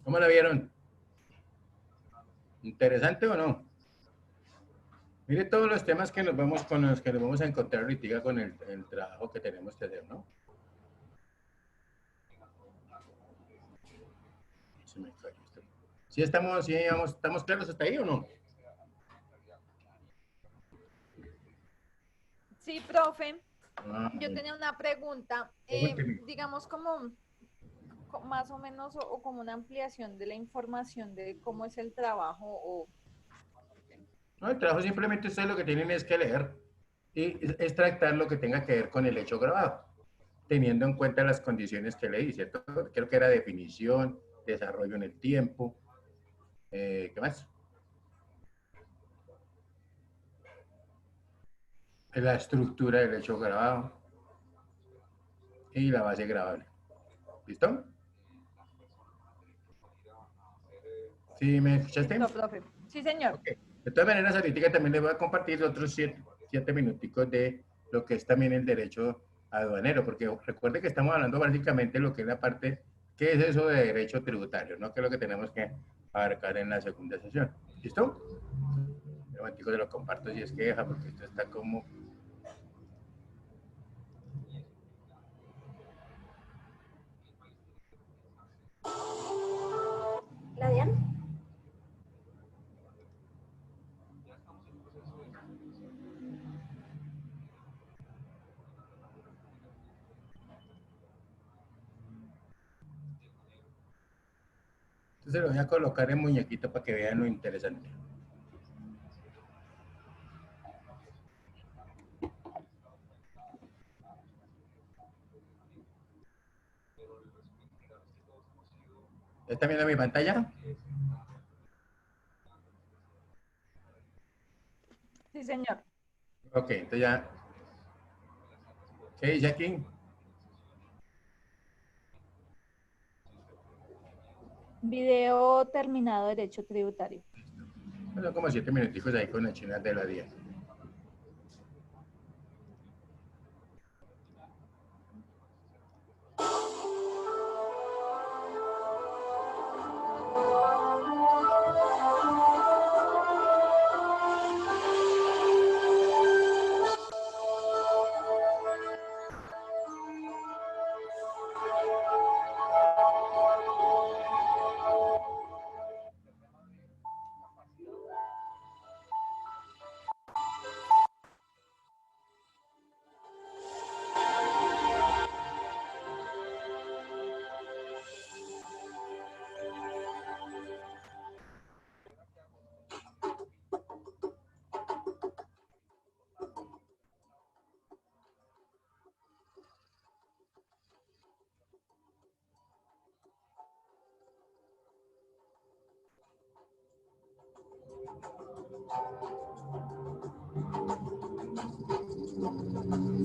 ¿Cómo la vieron? ¿Interesante o no? Mire todos los temas que nos vamos, con los que nos vamos a encontrar ahorita con el trabajo que tenemos que hacer, ¿no? Se me cayó esto. ¿Sí estamos claros hasta ahí o no? Sí, profe. Ah, Yo tenía una pregunta, pregúnteme. digamos como más o menos o como una ampliación de la información de cómo es el trabajo o No, el trabajo simplemente ustedes lo que tienen es que leer y extractar lo que tenga que ver con el hecho grabado, teniendo en cuenta las condiciones que leí, ¿cierto? Creo que era definición, desarrollo en el tiempo, ¿qué más? La estructura del hecho grabado y la base grabable. ¿Listo? ¿Sí me escuchaste? listo, profe. Sí, señor. Ok. De todas maneras, ahorita también les voy a compartir otros siete minuticos de lo que es también el derecho aduanero, porque recuerde que estamos hablando básicamente de lo que es la parte, ¿qué es eso de derecho tributario? ¿No? Que es lo que tenemos que abarcar en la segunda sesión. ¿Listo? Un momentico se lo comparto si es que deja, porque esto está como... ¿La Diana? Entonces lo voy a colocar en muñequito para que vean lo interesante. ¿Está viendo mi pantalla? Sí, señor. Ok, entonces ya... ¿Qué dice aquí? Video terminado derecho tributario. Son como 7 minuticos ahí con la china de la 10.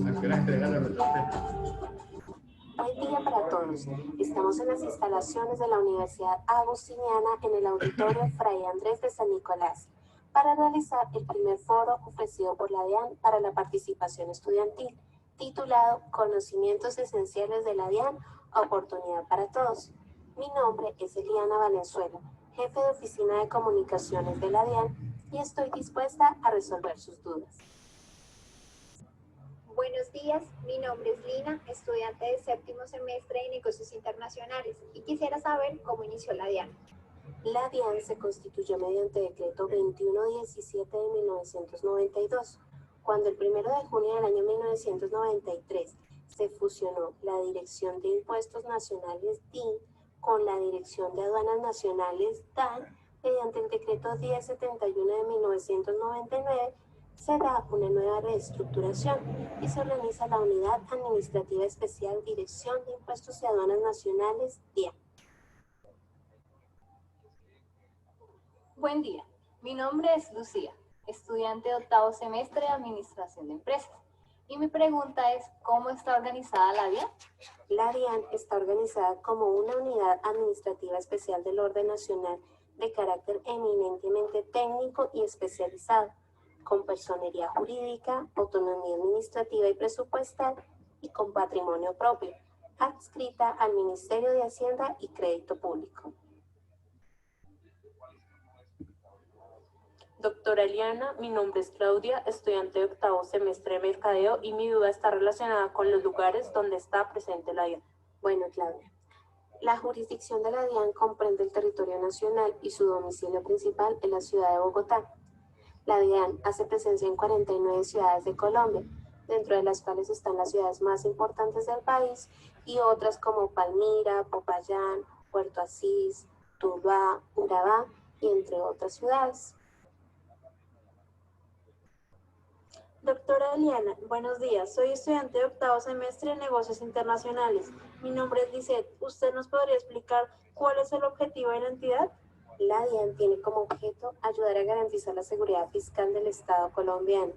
¿A qué hora entregan los resultados? Buen día para todos. Estamos en las instalaciones de la Universidad Agustiniana en el auditorio Fray Andrés de San Nicolás para realizar el primer foro ofrecido por la DIAN para la participación estudiantil, titulado Conocimientos Esenciales de la DIAN, Oportunidad para Todos. Mi nombre es Eliana Valenzuela, jefe de Oficina de Comunicaciones de la DIAN, y estoy dispuesta a resolver sus dudas. Buenos días, mi nombre es Lina, estudiante de séptimo semestre de Negocios Internacionales y quisiera saber cómo inició la DIAN. La DIAN se constituyó mediante decreto 2117 de 1992, cuando el 1 de junio del año 1993 se fusionó la Dirección de Impuestos Nacionales DIN con la Dirección de Aduanas Nacionales DAN mediante el decreto 1071 de 1999. Se da una nueva reestructuración y se organiza la Unidad Administrativa Especial Dirección de Impuestos y Aduanas Nacionales, DIAN. Buen día, mi nombre es Lucía, estudiante de octavo semestre de Administración de Empresas. Y mi pregunta es, ¿cómo está organizada la DIAN? La DIAN está organizada como una unidad administrativa especial del orden nacional de carácter eminentemente técnico y especializado, con personería jurídica, autonomía administrativa y presupuestal y con patrimonio propio, adscrita al Ministerio de Hacienda y Crédito Público. Doctora Eliana, mi nombre es Claudia, estudiante de octavo semestre de Mercadeo y mi duda está relacionada con los lugares donde está presente la DIAN. Bueno, Claudia, la jurisdicción de la DIAN comprende el territorio nacional y su domicilio principal en la ciudad de Bogotá. La DIAN hace presencia en 49 ciudades de Colombia, dentro de las cuales están las ciudades más importantes del país y otras como Palmira, Popayán, Puerto Asís, Tuluá, Urabá y entre otras ciudades. Doctora Eliana, buenos días. Soy estudiante de octavo semestre de negocios internacionales. Mi nombre es Lisette. ¿Usted nos podría explicar cuál es el objetivo de la entidad? La DIAN tiene como objeto ayudar a garantizar la seguridad fiscal del Estado colombiano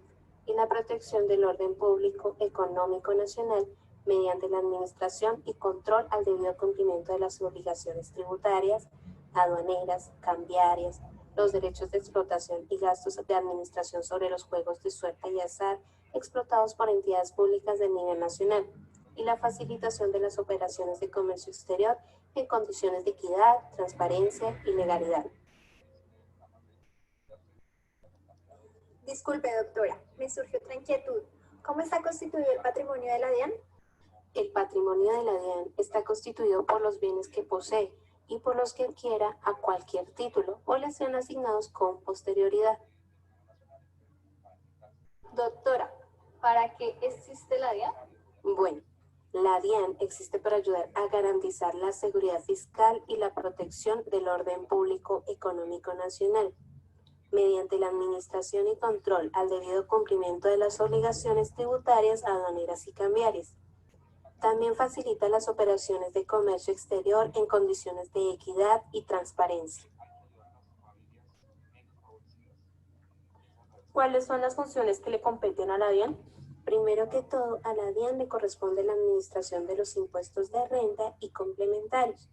y la protección del orden público económico nacional mediante la administración y control al debido cumplimiento de las obligaciones tributarias, aduaneras, cambiarias, los derechos de explotación y gastos de administración sobre los juegos de suerte y azar explotados por entidades públicas de nivel nacional y la facilitación de las operaciones de comercio exterior en condiciones de equidad, transparencia y legalidad. Disculpe, doctora, me surgió otra inquietud. ¿Cómo está constituido el patrimonio de la DIAN? El patrimonio de la DIAN está constituido por los bienes que posee y por los que adquiera a cualquier título o le sean asignados con posterioridad. Doctora, ¿para qué existe la DIAN? Bueno, la DIAN existe para ayudar a garantizar la seguridad fiscal y la protección del orden público económico nacional, mediante la administración y control al debido cumplimiento de las obligaciones tributarias, aduaneras y cambiarias. También facilita las operaciones de comercio exterior en condiciones de equidad y transparencia. ¿Cuáles son las funciones que le competen a la DIAN? Primero que todo, a la DIAN le corresponde la administración de los impuestos de renta y complementarios,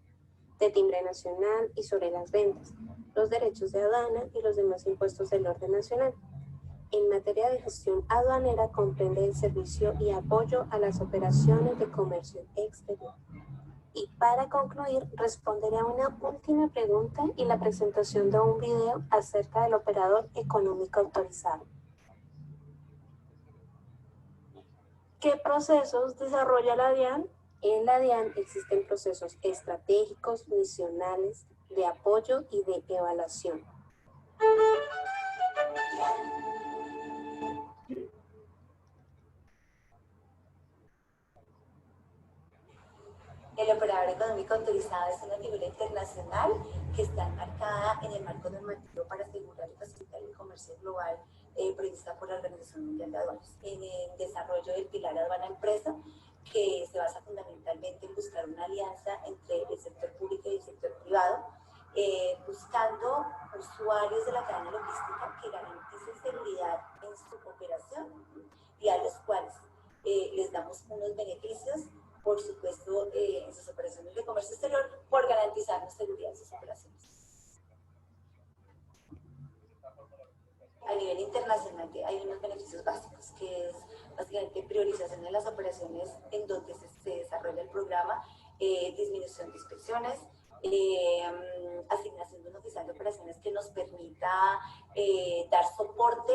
de timbre nacional y sobre las ventas, los derechos de aduana y los demás impuestos del orden nacional. En materia de gestión aduanera comprende el servicio y apoyo a las operaciones de comercio exterior. Y para concluir, responderé a una última pregunta y la presentación de un video acerca del operador económico autorizado. ¿Qué procesos desarrolla la DIAN? En la DIAN existen procesos estratégicos, misionales, de apoyo y de evaluación. El operador económico autorizado es una figura internacional que está enmarcada en el marco normativo para asegurar y facilitar el comercio global prevista por la Organización Mundial de Aduanas. En el desarrollo del pilar aduana-empresa, que se basa fundamentalmente en buscar una alianza entre el sector público y el sector privado, buscando usuarios de la cadena logística que garanticen seguridad en su operación y a los cuales les damos unos beneficios, por supuesto, en sus operaciones de comercio exterior, por garantizarnos seguridad en sus operaciones. A nivel internacional hay unos beneficios básicos, que es básicamente priorización de las operaciones en donde se desarrolla el programa, disminución de inspecciones, asignación de un oficial de operaciones que nos permita dar soporte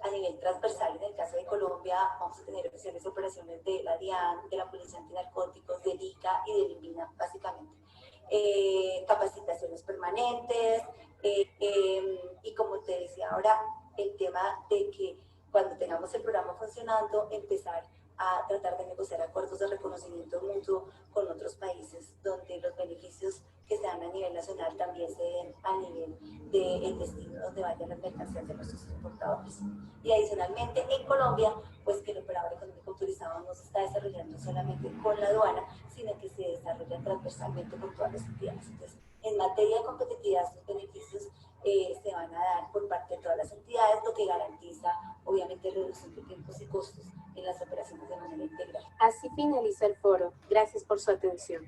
a nivel transversal. En el caso de Colombia vamos a tener oficiales de operaciones de la DIAN, de la Policía Antinarcóticos, del ICA y del INVIMA, básicamente. Capacitaciones permanentes y, como te decía ahora, el tema de que cuando tengamos el programa funcionando, empezar a tratar de negociar acuerdos de reconocimiento mutuo con otros países, donde los beneficios que se dan a nivel nacional también se den a nivel del destino donde vayan las mercancías de nuestros importadores. Y adicionalmente, en Colombia, pues que el operador económico autorizado no se está desarrollando solamente con la aduana, sino que se desarrolla transversalmente con todas las entidades. Entonces, en materia de competitividad, estos beneficios se van a dar por parte de todas las entidades, lo que garantiza, obviamente, reducción de tiempos y costos en las operaciones de manera integral. Así finaliza el foro. Gracias por su atención.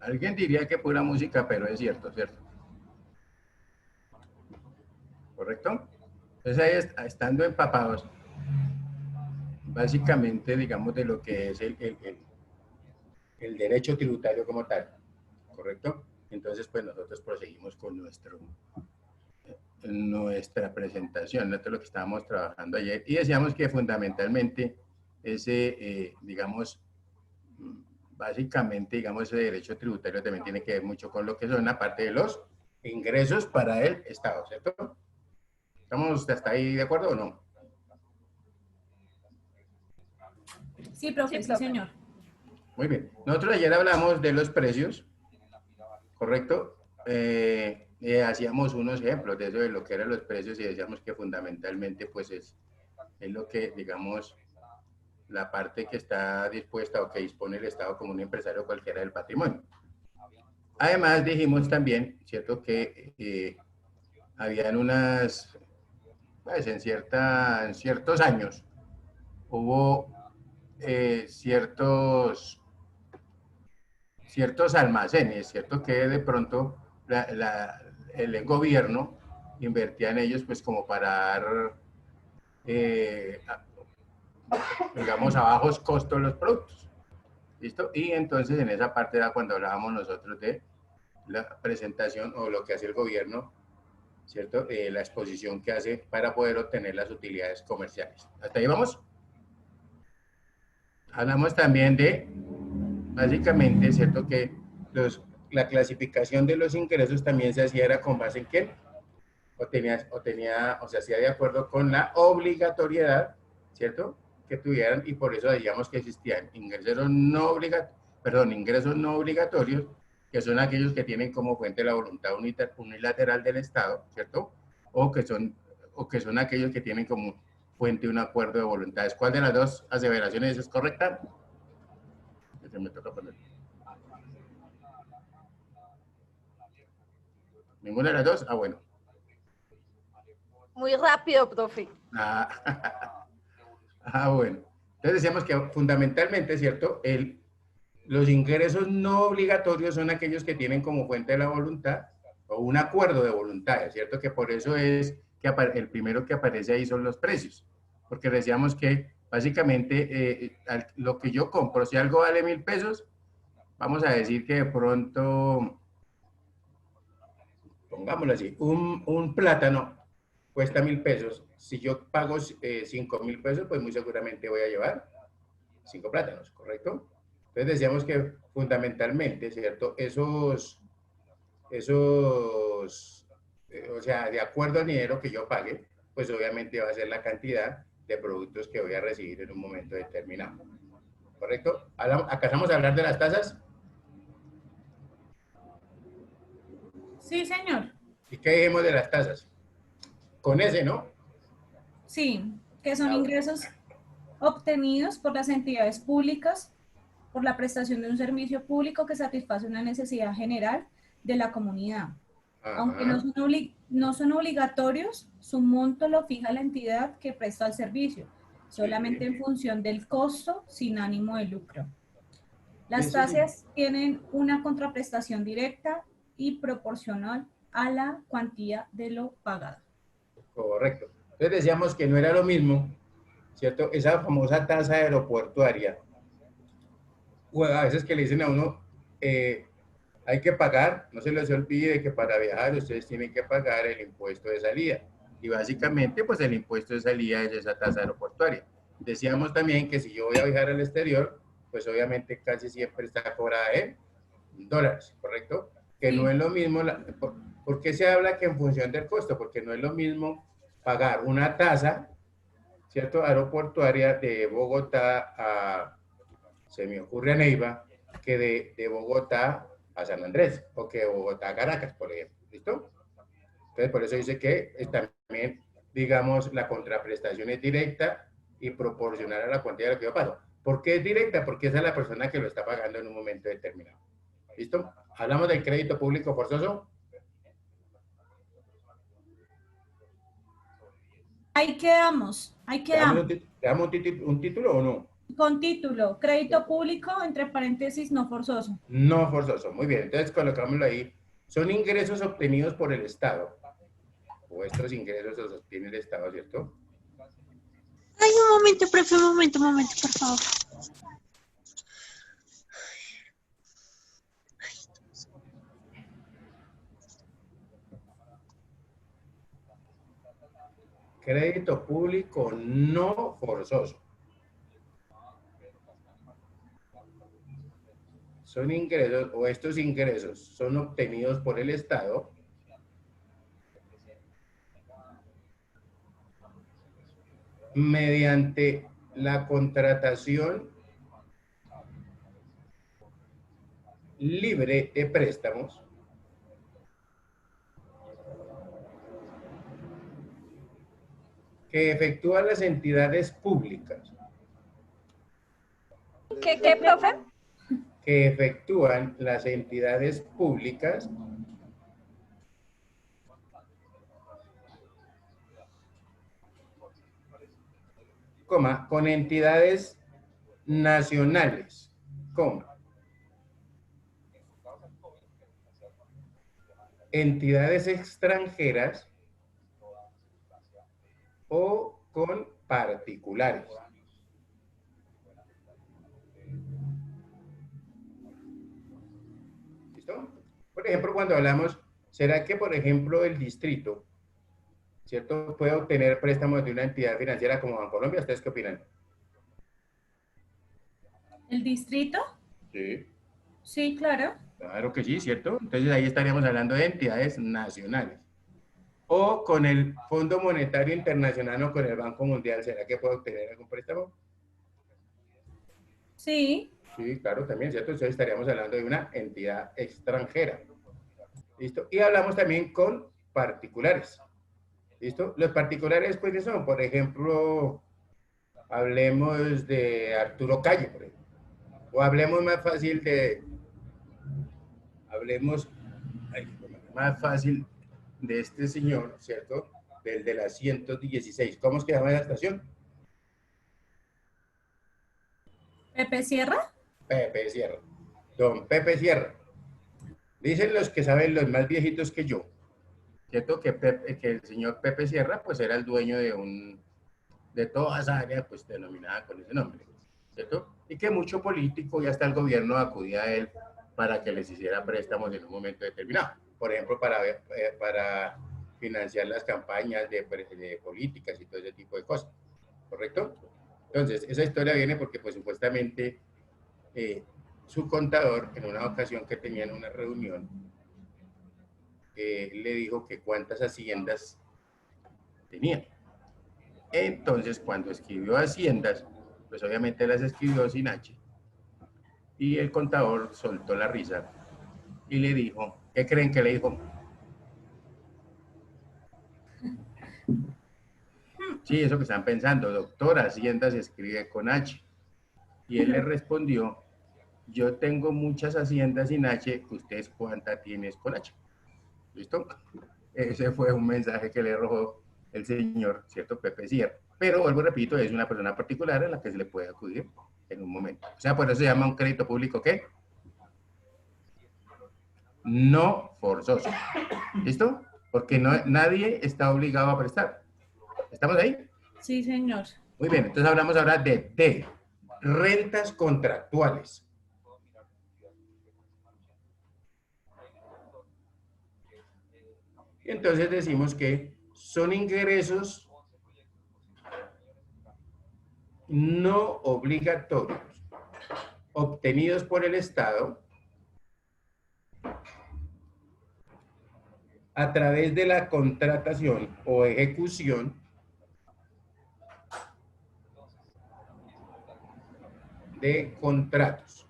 Alguien diría que pura música, pero es cierto, ¿cierto? ¿Correcto? Entonces ahí estando empapados, básicamente, digamos, de lo que es el derecho tributario como tal, ¿correcto? Entonces, pues nosotros proseguimos con nuestra presentación, esto es lo que estábamos trabajando ayer, y decíamos que fundamentalmente ese, digamos, básicamente, digamos, ese derecho tributario también tiene que ver mucho con lo que son, aparte de los ingresos para el Estado, ¿cierto? ¿Estamos hasta ahí de acuerdo o no? Sí, profe, sí, señor. Muy bien. Nosotros ayer hablamos de los precios, ¿correcto? Hacíamos unos ejemplos de eso, de lo que eran los precios, y decíamos que fundamentalmente pues es lo que, digamos, la parte que está dispuesta o que dispone el Estado como un empresario cualquiera del patrimonio. Además dijimos también, ¿cierto?, que habían unas, pues en ciertos años hubo ciertos almacenes, ¿cierto?, que de pronto el gobierno invertía en ellos pues como para dar, digamos, a bajos costos los productos. ¿Listo? Y entonces en esa parte era cuando hablábamos nosotros de la presentación o lo que hace el gobierno, ¿cierto? La exposición que hace para poder obtener las utilidades comerciales. ¿Hasta ahí vamos? Hablamos también de, básicamente, ¿cierto?, que la clasificación de los ingresos también se hacía era con base en qué, o se hacía de acuerdo con la obligatoriedad, ¿cierto?, que tuvieran, y por eso decíamos que existían ingresos no obligatorios, que son aquellos que tienen como fuente la voluntad unilateral del Estado, ¿cierto?, o que son aquellos que tienen como fuente un acuerdo de voluntades. ¿Cuál de las dos aseveraciones es correcta? Me toca poner. ¿Ninguna de las dos? Ah, bueno. Muy rápido, profe. Bueno. Entonces decíamos que fundamentalmente, ¿cierto?, los ingresos no obligatorios son aquellos que tienen como fuente de la voluntad o un acuerdo de voluntades, ¿cierto? Que por eso es que el primero que aparece ahí son los precios. Porque decíamos que básicamente lo que yo compro, si algo vale 1.000 pesos, vamos a decir que de pronto, pongámoslo así, un plátano cuesta 1.000 pesos. Si yo pago 5.000 pesos, pues muy seguramente voy a llevar 5 plátanos, ¿correcto? Entonces decíamos que fundamentalmente, ¿cierto?, o sea, de acuerdo al dinero que yo pague, pues obviamente va a ser la cantidad de productos que voy a recibir en un momento determinado. ¿Correcto? ¿Acabamos a hablar de las tasas? Sí, señor. ¿Y qué dijimos de las tasas? Con ese, ¿no? Sí, que son ingresos obtenidos por las entidades públicas por la prestación de un servicio público que satisface una necesidad general de la comunidad. Ajá. Aunque no son obligatorios, su monto lo fija la entidad que presta el servicio, solamente en función del costo sin ánimo de lucro. Las tasas tienen una contraprestación directa y proporcional a la cuantía de lo pagado. Correcto. Entonces decíamos que no era lo mismo, ¿cierto?, esa famosa tasa aeroportuaria. O a veces que le dicen a uno, hay que pagar, no se les olvide que para viajar ustedes tienen que pagar el impuesto de salida. Y básicamente, pues el impuesto de salida es esa tasa aeroportuaria. Decíamos también que si yo voy a viajar al exterior, pues obviamente casi siempre está cobrada en dólares, ¿correcto? Que no es lo mismo, ¿por qué se habla que en función del costo? Porque no es lo mismo pagar una tasa, ¿cierto?, aeroportuaria de Bogotá a, se me ocurre, a Neiva, que de Bogotá a San Andrés, o que de Bogotá a Caracas, por ejemplo. ¿Listo? Entonces, por eso dice que también, digamos, la contraprestación es directa y proporcional a la cuantía de lo que yo pago. ¿Por qué es directa? Porque esa es la persona que lo está pagando en un momento determinado. ¿Listo? Hablamos del crédito público forzoso. Ahí quedamos, ahí quedamos. ¿Le damos un título o no? Con título, crédito público, entre paréntesis, no forzoso. No forzoso, muy bien. Entonces colocámoslo ahí. Son ingresos obtenidos por el Estado. O estos ingresos los obtiene el Estado, ¿cierto? Ay, un momento, profe, un momento, por favor. Crédito público no forzoso. Son ingresos, o estos ingresos son obtenidos por el Estado mediante la contratación libre de préstamos que efectúan las entidades públicas. ¿Qué, profe? Que efectúan las entidades públicas con entidades nacionales, entidades extranjeras o con particulares. ¿Listo? Por ejemplo, cuando hablamos, ¿será que, por ejemplo, el distrito, ¿cierto?, puede obtener préstamos de una entidad financiera como Bancolombia? ¿Ustedes qué opinan? ¿El distrito? Sí. Sí, claro. Claro que sí, ¿cierto? Entonces ahí estaríamos hablando de entidades nacionales. O con el Fondo Monetario Internacional o con el Banco Mundial, ¿será que puede obtener algún préstamo? Sí. Sí, claro, también, ¿cierto? Entonces estaríamos hablando de una entidad extranjera. ¿Listo? Y hablamos también con particulares. ¿Listo? Los particulares, pues, ¿qué son? Por ejemplo, hablemos de Arturo Calle, por ejemplo. O hablemos más fácil de... más fácil de este señor, ¿cierto? Del de la 116. ¿Cómo es que llama la estación? ¿Pepe Sierra? Pepe Sierra. Don Pepe Sierra. Dicen los que saben, los más viejitos que yo, ¿cierto? Que el señor Pepe Sierra, pues, era el dueño de toda esa área, pues, denominada con ese nombre, ¿cierto? Y que mucho político y hasta el gobierno acudía a él para que les hiciera préstamos en un momento determinado. Por ejemplo, para financiar las campañas de políticas y todo ese tipo de cosas, ¿correcto? Entonces, esa historia viene porque, pues, supuestamente, su contador, en una ocasión que tenían una reunión, le dijo que cuántas haciendas tenía. Entonces, cuando escribió haciendas, pues obviamente las escribió sin H. Y el contador soltó la risa y le dijo, ¿qué creen que le dijo? Sí, eso que están pensando, doctor, Hacienda se escribe con H. Y él le respondió, yo tengo muchas haciendas sin H, ¿ustedes cuántas tienes con H? ¿Listo? Ese fue un mensaje que le arrojó el señor, ¿cierto? Pepe Sierra. Pero, vuelvo, repito, es una persona particular a la que se le puede acudir en un momento. O sea, por eso se llama un crédito público, ¿qué? No forzoso. ¿Listo? Porque nadie está obligado a prestar. ¿Estamos ahí? Sí, señor. Muy bien, entonces hablamos ahora de D, rentas contractuales. Y entonces decimos que son ingresos no obligatorios obtenidos por el Estado a través de la contratación o ejecución de contratos.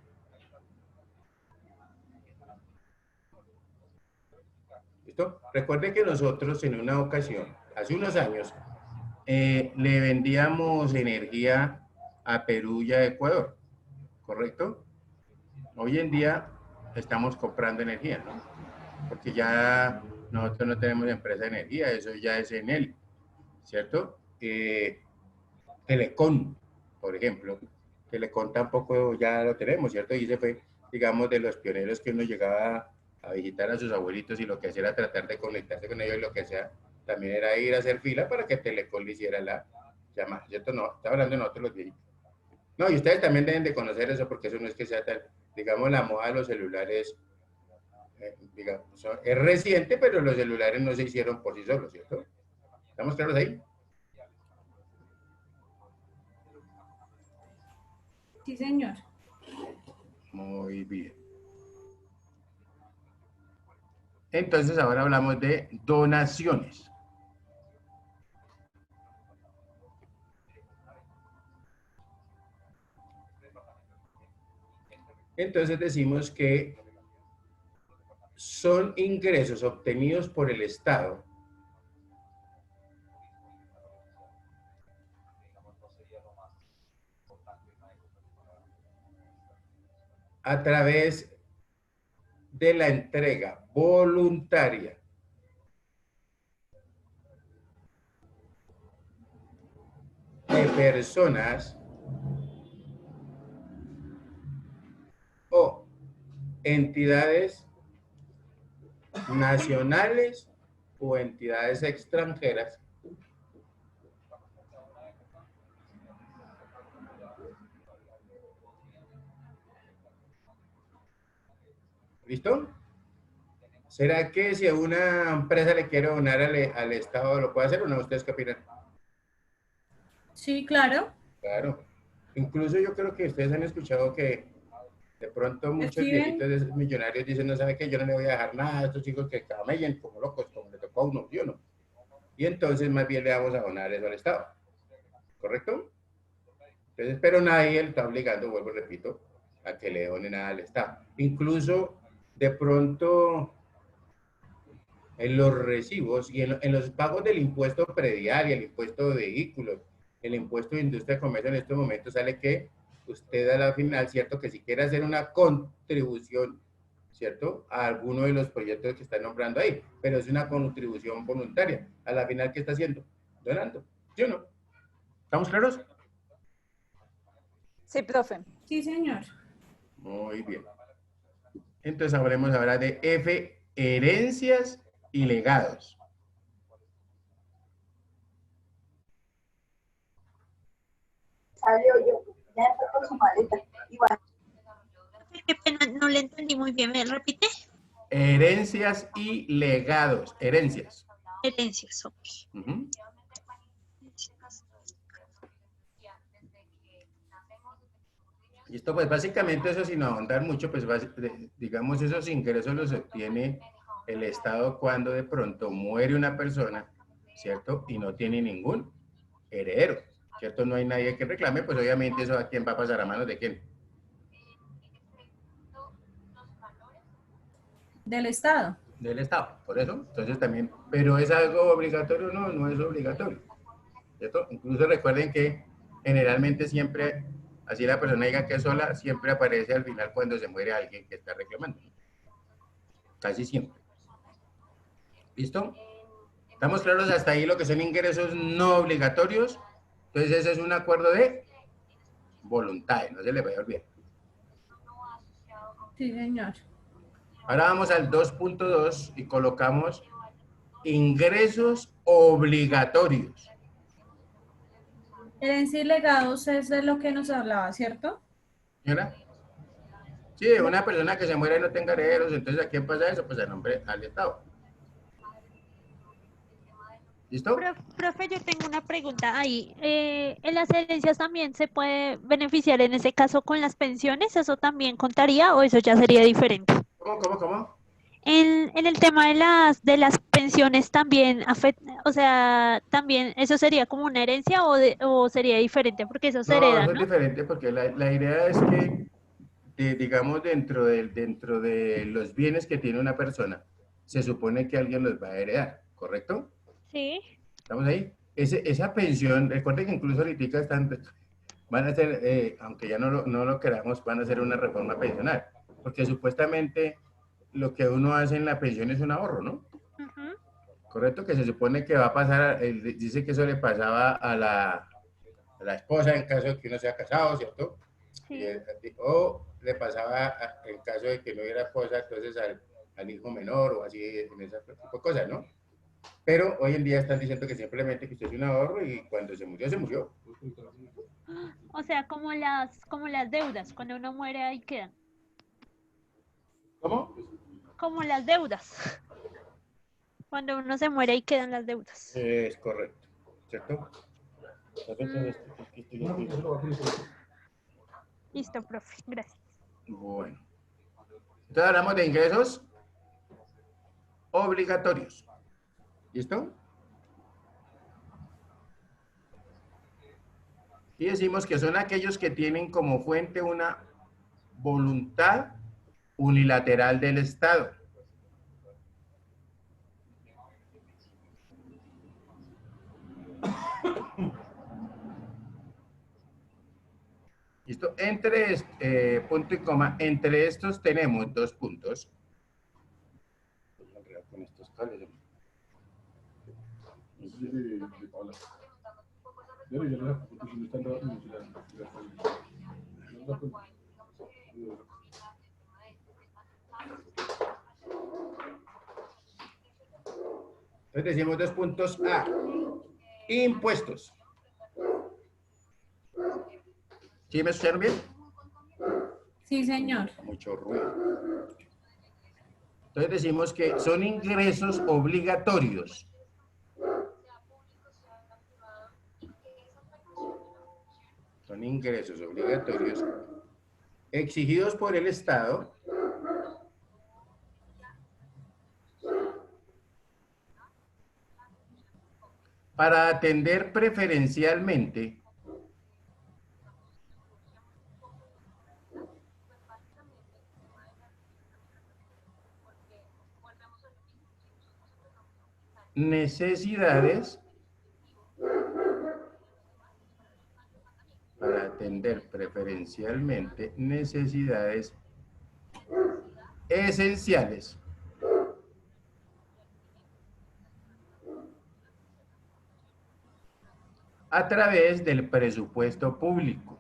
¿Listo? Recuerde que nosotros en una ocasión, hace unos años, le vendíamos energía a Perú y a Ecuador, ¿correcto? Hoy en día estamos comprando energía, ¿no? Porque ya nosotros no tenemos empresa de energía, eso ya es Enel, ¿cierto? Telecom, por ejemplo, Telecom tampoco ya lo tenemos, ¿cierto? Y ese fue, digamos, de los pioneros que uno llegaba a visitar a sus abuelitos y lo que hacía era tratar de conectarse con ellos y lo que hacía también era ir a hacer fila para que Telecom le hiciera la llamada, ¿cierto? No, está hablando de nosotros los viejitos. No, y ustedes también deben de conocer eso porque eso no es que sea tan, digamos, la moda de los celulares, digamos, es reciente, pero los celulares no se hicieron por sí solos, ¿cierto? ¿Estamos claros ahí? Sí, señor. Muy bien. Entonces ahora hablamos de donaciones. Entonces decimos que son ingresos obtenidos por el Estado a través de la entrega voluntaria de personas o entidades nacionales o entidades extranjeras ¿listo? ¿Será que si a una empresa le quiere donar al Estado lo puede hacer o no? ¿Ustedes qué opinan? Sí, claro. Claro. Incluso yo creo que ustedes han escuchado que de pronto muchos viejitos millonarios dicen, no sabe qué, yo no le voy a dejar nada a estos chicos que camellen como locos, como le tocó a uno, ¿sí o no? Y entonces más bien le vamos a donar eso al Estado. ¿Correcto? Entonces, pero nadie le está obligando, vuelvo, repito, a que le donen nada al Estado. Incluso, de pronto, en los recibos y en los pagos del impuesto predial y el impuesto de vehículos, el impuesto de industria y comercio en estos momentos sale que usted a la final, ¿cierto? Que si quiere hacer una contribución, ¿cierto? A alguno de los proyectos que están nombrando ahí, pero es una contribución voluntaria. A la final, ¿qué está haciendo? Donando, ¿sí o no? ¿Estamos claros? Sí, profe. Sí, señor. Muy bien. Entonces hablemos ahora de F, herencias y legados. Salió yo, ya está con su maleta. Igual. Qué pena, no le entendí muy bien, ¿me repite? Herencias y legados. Herencias. Herencias, ok. Listo, pues básicamente eso sin ahondar mucho, pues digamos esos ingresos los obtiene el Estado cuando de pronto muere una persona, ¿cierto? Y no tiene ningún heredero, ¿cierto? No hay nadie que reclame, pues obviamente eso a quién va a pasar, a manos de quién. Del Estado. Del Estado, por eso. Entonces también, pero ¿es algo obligatorio? No, no es obligatorio, ¿cierto? Incluso recuerden que generalmente siempre, así la persona diga que es sola, siempre aparece al final cuando se muere alguien que está reclamando. Casi siempre. ¿Listo? ¿Estamos claros hasta ahí lo que son ingresos no obligatorios? Entonces ese es un acuerdo de voluntad, no se le vaya a olvidar. Sí, señor. Ahora vamos al 2.2 y colocamos ingresos obligatorios. Herencia y legados es de lo que nos hablaba, ¿cierto? ¿Señora? Sí, una persona que se muera y no tenga herederos, entonces ¿a quién pasa eso? Pues al nombre al Estado. ¿Listo? Profe, yo tengo una pregunta ahí. ¿En las herencias también se puede beneficiar en ese caso con las pensiones? ¿Eso también contaría o eso ya sería diferente? ¿Cómo? En el tema de las pensiones también o sea, también eso sería como una herencia o sería diferente porque eso se hereda, eso ¿no? es diferente porque la idea es que, digamos, dentro de los bienes que tiene una persona, se supone que alguien los va a heredar, ¿correcto? Sí. ¿Estamos ahí? Esa pensión, recuerden que incluso ahorita van a hacer, aunque ya no lo queramos, van a hacer una reforma pensional, porque supuestamente lo que uno hace en la pensión es un ahorro, ¿no? Correcto, que se supone que va a pasar, dice que eso le pasaba a la esposa en caso de que uno sea casado, ¿cierto? Sí. O le pasaba, en caso de que no hubiera esposa, entonces al hijo menor o así, en ese tipo de cosas, ¿no? Pero hoy en día están diciendo que simplemente que usted es un ahorro y cuando se murió, se murió. O sea, como las deudas, cuando uno muere ahí quedan. ¿Cómo? Como las deudas. Cuando uno se muere ahí quedan las deudas. Es correcto, ¿cierto? Listo, profe. Gracias. Bueno. Entonces hablamos de ingresos obligatorios. ¿Listo? Y decimos que son aquellos que tienen como fuente una voluntad unilateral del Estado. ¿Listo? Punto y coma, entre estos tenemos dos puntos. Con estos cables. Entonces decimos dos puntos A. Impuestos. ¿Sí me escucharon bien? Sí, señor. Mucho ruido. Entonces decimos que son ingresos obligatorios. Son ingresos obligatorios exigidos por el Estado para atender preferencialmente necesidades esenciales a través del presupuesto público.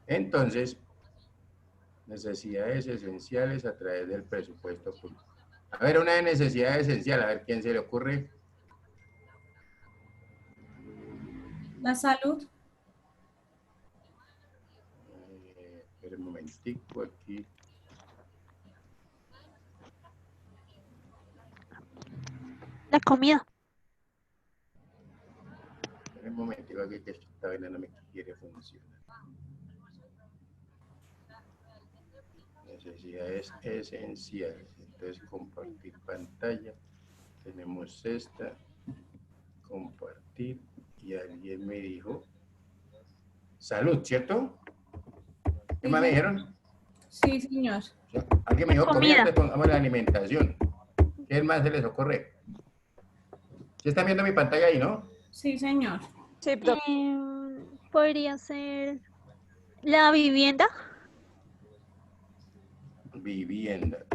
Entonces, necesidades esenciales a través del presupuesto público. A ver, una necesidad esencial, a ver quién se le ocurre. La salud. Espera un momentico aquí. La comida. Espera un momentico aquí que esta vaina no me quiere funcionar. Necesidades esenciales. Entonces, compartir pantalla. Tenemos esta. Compartir. Y alguien me dijo salud, ¿cierto? ¿Qué más me dijeron? Sí, señor. Alguien me dijo comida, Comida. entonces pongamos la alimentación. ¿Qué más se les ocurre? ¿Sí están viendo mi pantalla ahí, no? Sí, señor. Sí, profe. Podría ser la vivienda. Vivienda.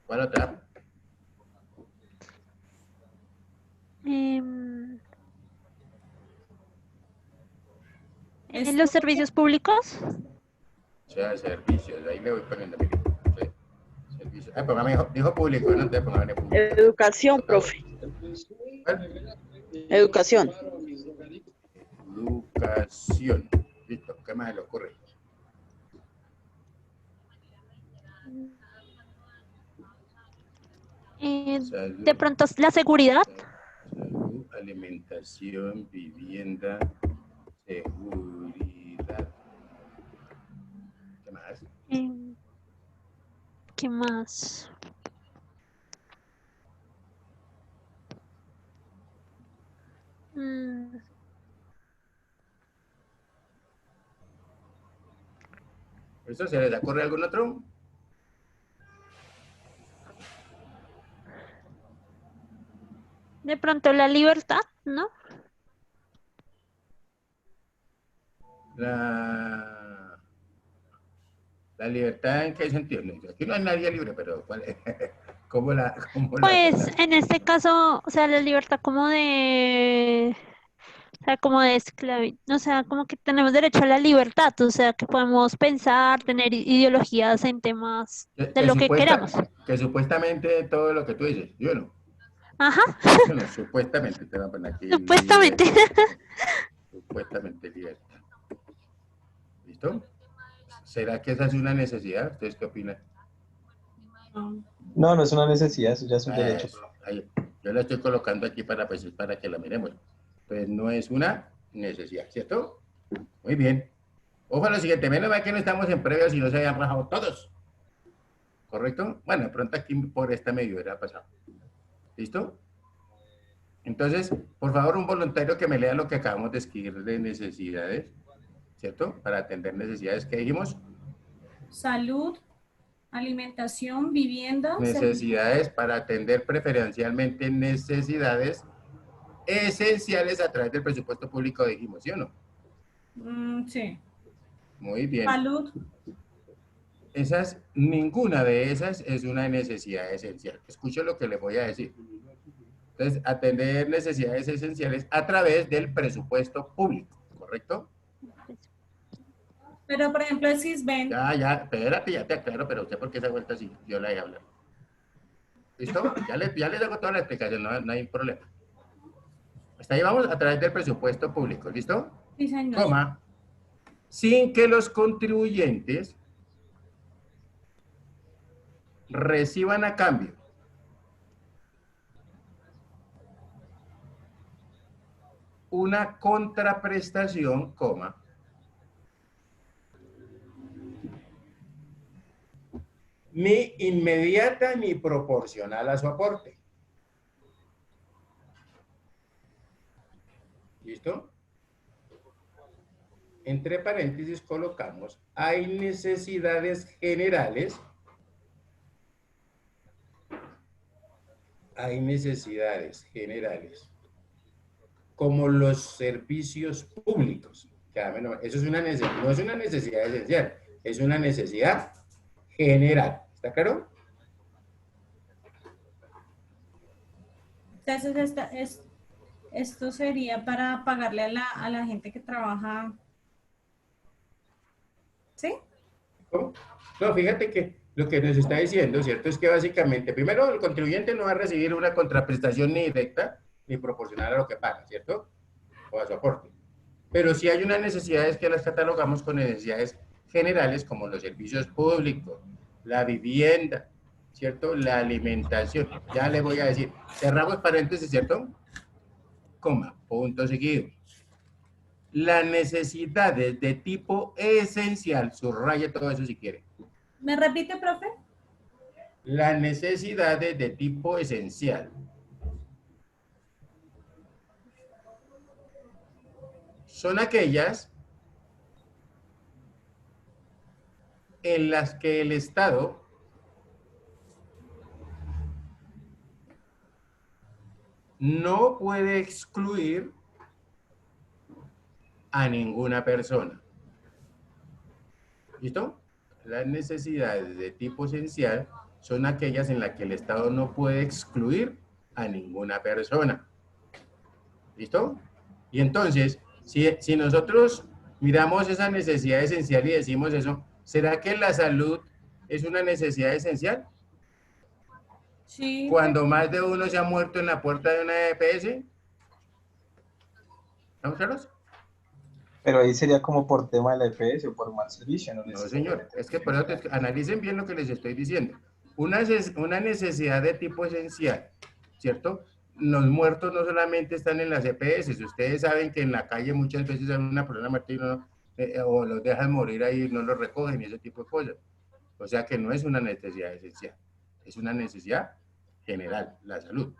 ¿Cuál otra? En los servicios públicos. O sea, servicios. Ahí le voy poniendo. Mire. Sí. Servicios. Póngame, dijo público, ¿no? Entonces póngame público. Educación, profe. ¿Cuál? Educación. Educación. Listo. ¿Qué más se le ocurre? De pronto la seguridad. Salud, alimentación, vivienda, seguridad. ¿Qué más? ¿Qué más? ¿Esto se les ocurre algún otro? De pronto la libertad, ¿no? La libertad, ¿en qué sentido? Aquí no hay nadie libre, pero ¿cuál es? ¿Cómo la? Pues en este caso, o sea, la libertad como de, o sea, como de esclavitud, o sea, como que tenemos derecho a la libertad, o sea, que podemos pensar, tener ideologías en temas de lo que queramos. Que supuestamente todo lo que tú dices, yo no. Ajá. Bueno, supuestamente te van a poner aquí. Supuestamente. Supuestamente libertad. ¿Listo? ¿Será que esa es una necesidad? ¿Ustedes qué opinan? No, no es una necesidad, eso ya es un derecho. Ahí. Yo la estoy colocando aquí para que la miremos. Pues no es una necesidad, ¿cierto? Muy bien. Ojo a lo siguiente, menos mal que no estamos en previo si no se habían rajado todos. ¿Correcto? Bueno, de pronto aquí por esta medio era pasado. ¿Listo? Entonces, por favor, un voluntario que me lea lo que acabamos de escribir de necesidades, ¿cierto? Para atender necesidades que dijimos. Salud, alimentación, vivienda. Necesidades para atender preferencialmente necesidades esenciales a través del presupuesto público, dijimos, ¿sí o no? Sí. Muy bien. Salud. Ninguna de esas es una necesidad esencial. Escucho lo que les voy a decir. Entonces, atender necesidades esenciales a través del presupuesto público, ¿correcto? Pero, por ejemplo, el CISBEN. Ya, espérate, ya te aclaro, pero usted por qué esa vuelta así, yo la dejé hablar. ¿Listo? Ya les hago toda la explicación, no hay problema. Hasta ahí vamos a través del presupuesto público, ¿listo? Sí, señor. Coma, sin que los contribuyentes reciban a cambio una contraprestación, coma, ni inmediata ni proporcional a su aporte. ¿Listo? Entre paréntesis colocamos, hay necesidades generales. Hay necesidades generales, como los servicios públicos. Eso es una necesidad, no es una necesidad esencial, es una necesidad general. ¿Está claro? Entonces, esto sería para pagarle a la gente que trabaja. ¿Sí? ¿Cómo? No, fíjate que lo que nos está diciendo, ¿cierto? Es que básicamente, primero, el contribuyente no va a recibir una contraprestación ni directa ni proporcional a lo que paga, ¿cierto? O a su aporte. Pero sí hay unas necesidades que las catalogamos con necesidades generales, como los servicios públicos, la vivienda, ¿cierto? La alimentación. Ya le voy a decir, cerramos paréntesis, ¿cierto? Coma, punto seguido. Las necesidades de tipo esencial, subraye todo eso si quiere. ¿Me repite, profe? Las necesidades de tipo esencial son aquellas en las que el Estado no puede excluir a ninguna persona. ¿Listo? Las necesidades de tipo esencial son aquellas en las que el Estado no puede excluir a ninguna persona. ¿Listo? Y entonces, si nosotros miramos esa necesidad esencial y decimos eso, ¿será que la salud es una necesidad esencial? Sí. Cuando más de uno se ha muerto en la puerta de una EPS. ¿Estamos claros? Pero ahí sería como por tema de la EPS o por mal servicio. No, señor. Es que por eso analicen bien lo que les estoy diciendo. Una necesidad de tipo esencial, ¿cierto? Los muertos no solamente están en las EPS. Ustedes saben que en la calle muchas veces hay una persona muerta y o los dejan morir ahí y no los recogen y ese tipo de cosas. O sea que no es una necesidad esencial. Es una necesidad general, la salud.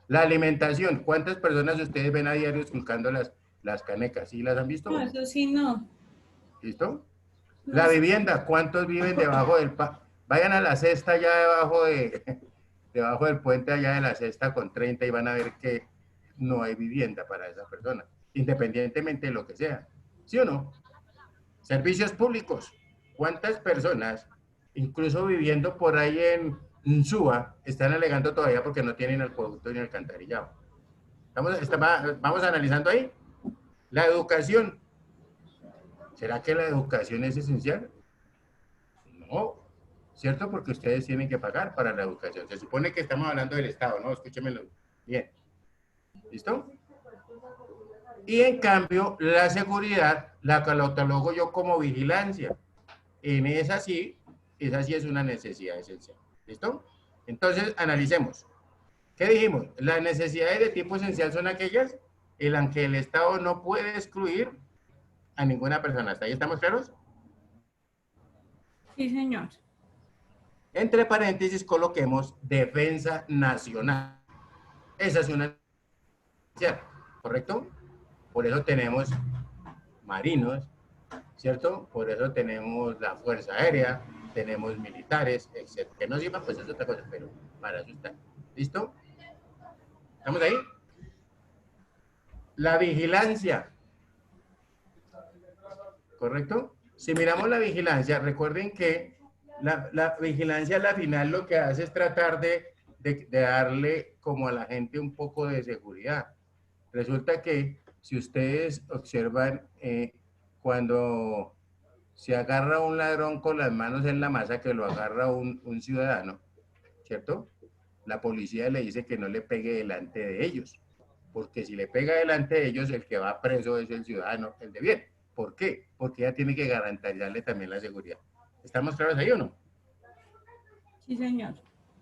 La alimentación. ¿Cuántas personas ustedes ven a diario esculcando las canecas? ¿Sí las han visto? No, eso sí no. ¿Listo? La vivienda, ¿cuántos viven debajo del vayan a la cesta ya debajo debajo del puente allá de la cesta con 30 y van a ver que no hay vivienda para esa persona, independientemente de lo que sea. ¿Sí o no? Servicios públicos. ¿Cuántas personas, incluso viviendo por ahí en Suba, están alegando todavía porque no tienen acueducto ni alcantarillado? Vamos analizando ahí. La educación. ¿Será que la educación es esencial? No, ¿cierto? Porque ustedes tienen que pagar para la educación. Se supone que estamos hablando del Estado, ¿no? Escúchenmelo bien. ¿Listo? Y en cambio, la seguridad la catalogo yo como vigilancia. Esa sí es una necesidad esencial. ¿Listo? Entonces, analicemos. ¿Qué dijimos? Las necesidades de tipo esencial son aquellas en las que el Estado no puede excluir a ninguna persona. ¿Hasta ahí estamos claros? Sí, señor. Entre paréntesis coloquemos defensa nacional. Esa es una necesidad, ¿correcto? Por eso tenemos marinos, ¿cierto? Por eso tenemos la Fuerza Aérea, tenemos militares, etc. Que no sirvan, pues es otra cosa, pero para eso está. ¿Listo? ¿Estamos ahí? La vigilancia. ¿Correcto? Si miramos la vigilancia, recuerden que la vigilancia a la final lo que hace es tratar de darle como a la gente un poco de seguridad. Resulta que si ustedes observan cuando se agarra un ladrón con las manos en la masa, que lo agarra un ciudadano, ¿cierto? La policía le dice que no le pegue delante de ellos, porque si le pega delante de ellos, el que va preso es el ciudadano, el de bien. ¿Por qué? Porque ella tiene que garantizarle también la seguridad. ¿Estamos claros ahí o no? Sí, señor.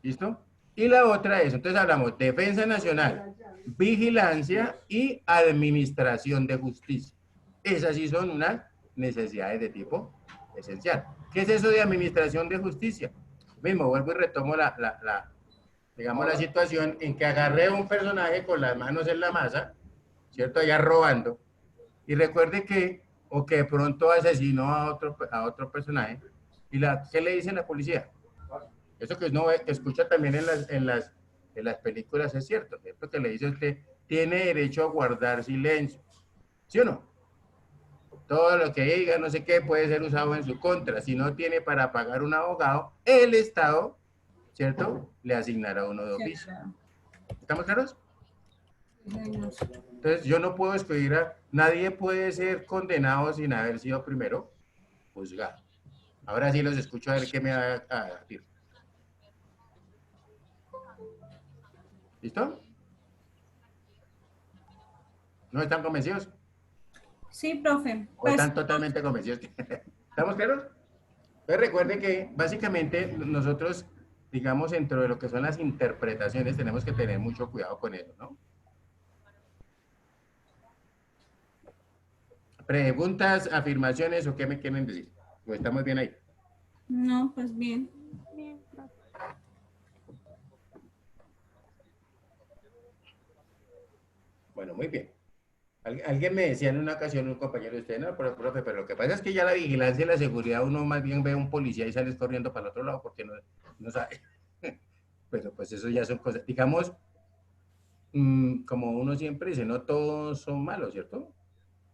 ¿Listo? Y la otra es, entonces hablamos defensa nacional, vigilancia y administración de justicia. Esas sí son unas necesidades de tipo esencial. ¿Qué es eso de administración de justicia? Mismo, vuelvo y retomo digamos, la situación en que agarré a un personaje con las manos en la masa, ¿cierto? Allá robando. Y recuerde que, o que de pronto asesinó a otro personaje. ¿Y qué le dice la policía? Eso que uno escucha también en las películas es cierto, ¿cierto? Que le dice a usted, tiene derecho a guardar silencio. ¿Sí o no? Todo lo que diga, no sé qué, puede ser usado en su contra. Si no tiene para pagar un abogado, el Estado, ¿cierto? Le asignará uno de oficio. ¿Estamos claros? Entonces, yo no puedo excluir nadie puede ser condenado sin haber sido primero juzgado. Ahora sí los escucho a ver qué me va a decir. ¿Listo? ¿No están convencidos? Sí, profe. ¿O están totalmente convencidos? ¿Estamos claros? Pues recuerden que básicamente nosotros, digamos, dentro de lo que son las interpretaciones, tenemos que tener mucho cuidado con eso, ¿no? ¿Preguntas, afirmaciones o qué me quieren decir? ¿O estamos bien ahí? No, pues bien. Bien. Bueno, muy bien. Alguien me decía en una ocasión, un compañero de usted, no, pero profe, pero lo que pasa es que ya la vigilancia y la seguridad, uno más bien ve a un policía y sales corriendo para el otro lado porque no sabe. Pero pues eso ya son cosas, digamos, como uno siempre dice, no todos son malos, ¿cierto?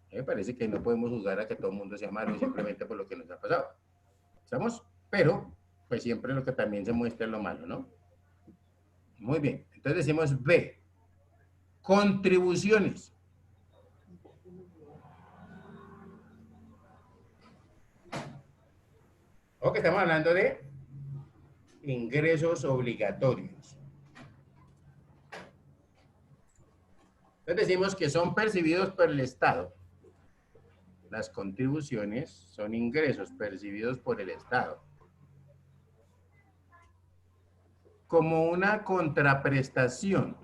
A mí me parece que no podemos juzgar a que todo el mundo sea malo simplemente por lo que nos ha pasado. ¿Estamos? Pero, pues siempre lo que también se muestra es lo malo, ¿no? Muy bien. Entonces decimos B. Contribuciones. Ok, estamos hablando de ingresos obligatorios. Entonces decimos que son percibidos por el Estado. Las contribuciones son ingresos percibidos por el Estado como una contraprestación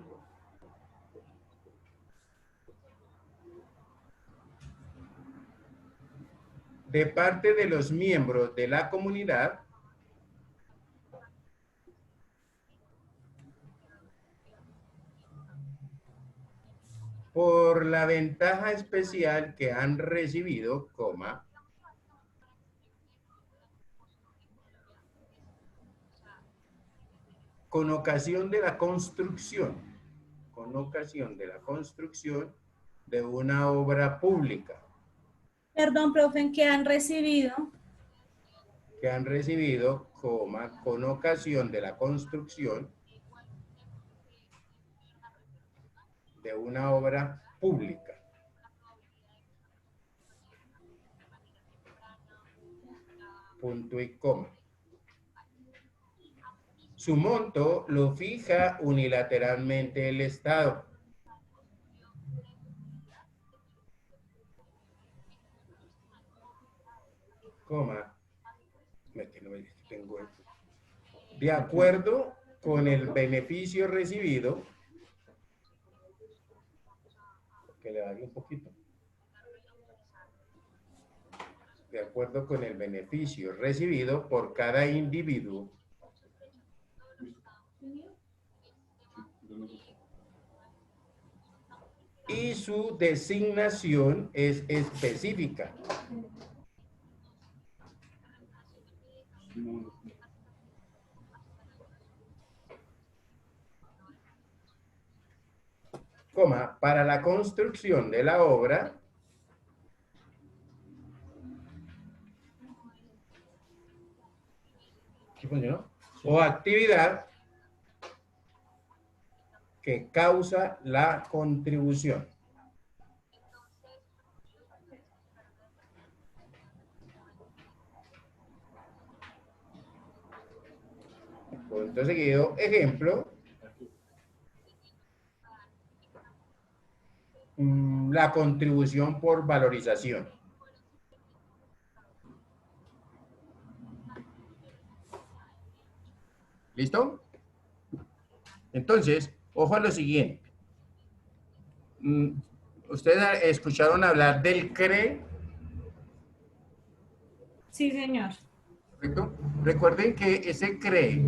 de parte de los miembros de la comunidad por la ventaja especial que han recibido, con ocasión de la construcción, de una obra pública. Perdón, profe, que han recibido. Que han recibido, coma, con ocasión de la construcción de una obra pública. Punto y coma. Su monto lo fija unilateralmente el Estado. Coma. De acuerdo con el beneficio recibido, que le baje un poquito. De acuerdo con el beneficio recibido por cada individuo y su designación es específica. Coma, para la construcción de la obra ¿sí funcionó? O actividad que causa la contribución. Punto seguido, ejemplo. La contribución por valorización. ¿Listo? Entonces, ojo a lo siguiente. ¿Ustedes escucharon hablar del CRE? Sí, señor. ¿Correcto? Recuerden que ese CRE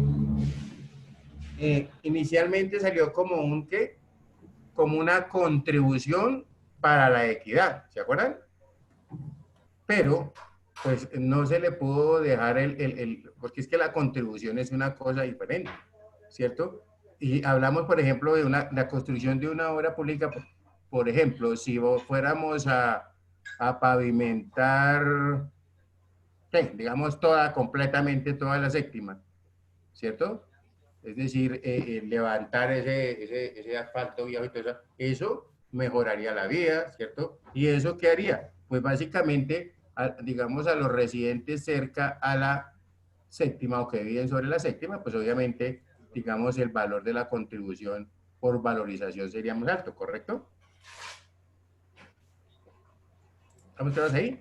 inicialmente salió como un ¿qué? Como una contribución para la equidad, ¿se acuerdan? Pero, pues, no se le pudo dejar porque es que la contribución es una cosa diferente, ¿cierto? Y hablamos, por ejemplo, de la construcción de una obra pública, por ejemplo, si fuéramos a pavimentar, digamos, completamente toda la séptima, ¿cierto? Es decir, levantar ese asfalto viejo y todo eso mejoraría la vía, ¿cierto? ¿Y eso qué haría? Pues básicamente, digamos, a los residentes cerca a la séptima o que viven sobre la séptima, pues obviamente, digamos, el valor de la contribución por valorización sería más alto, ¿correcto? ¿Estamos todos ahí?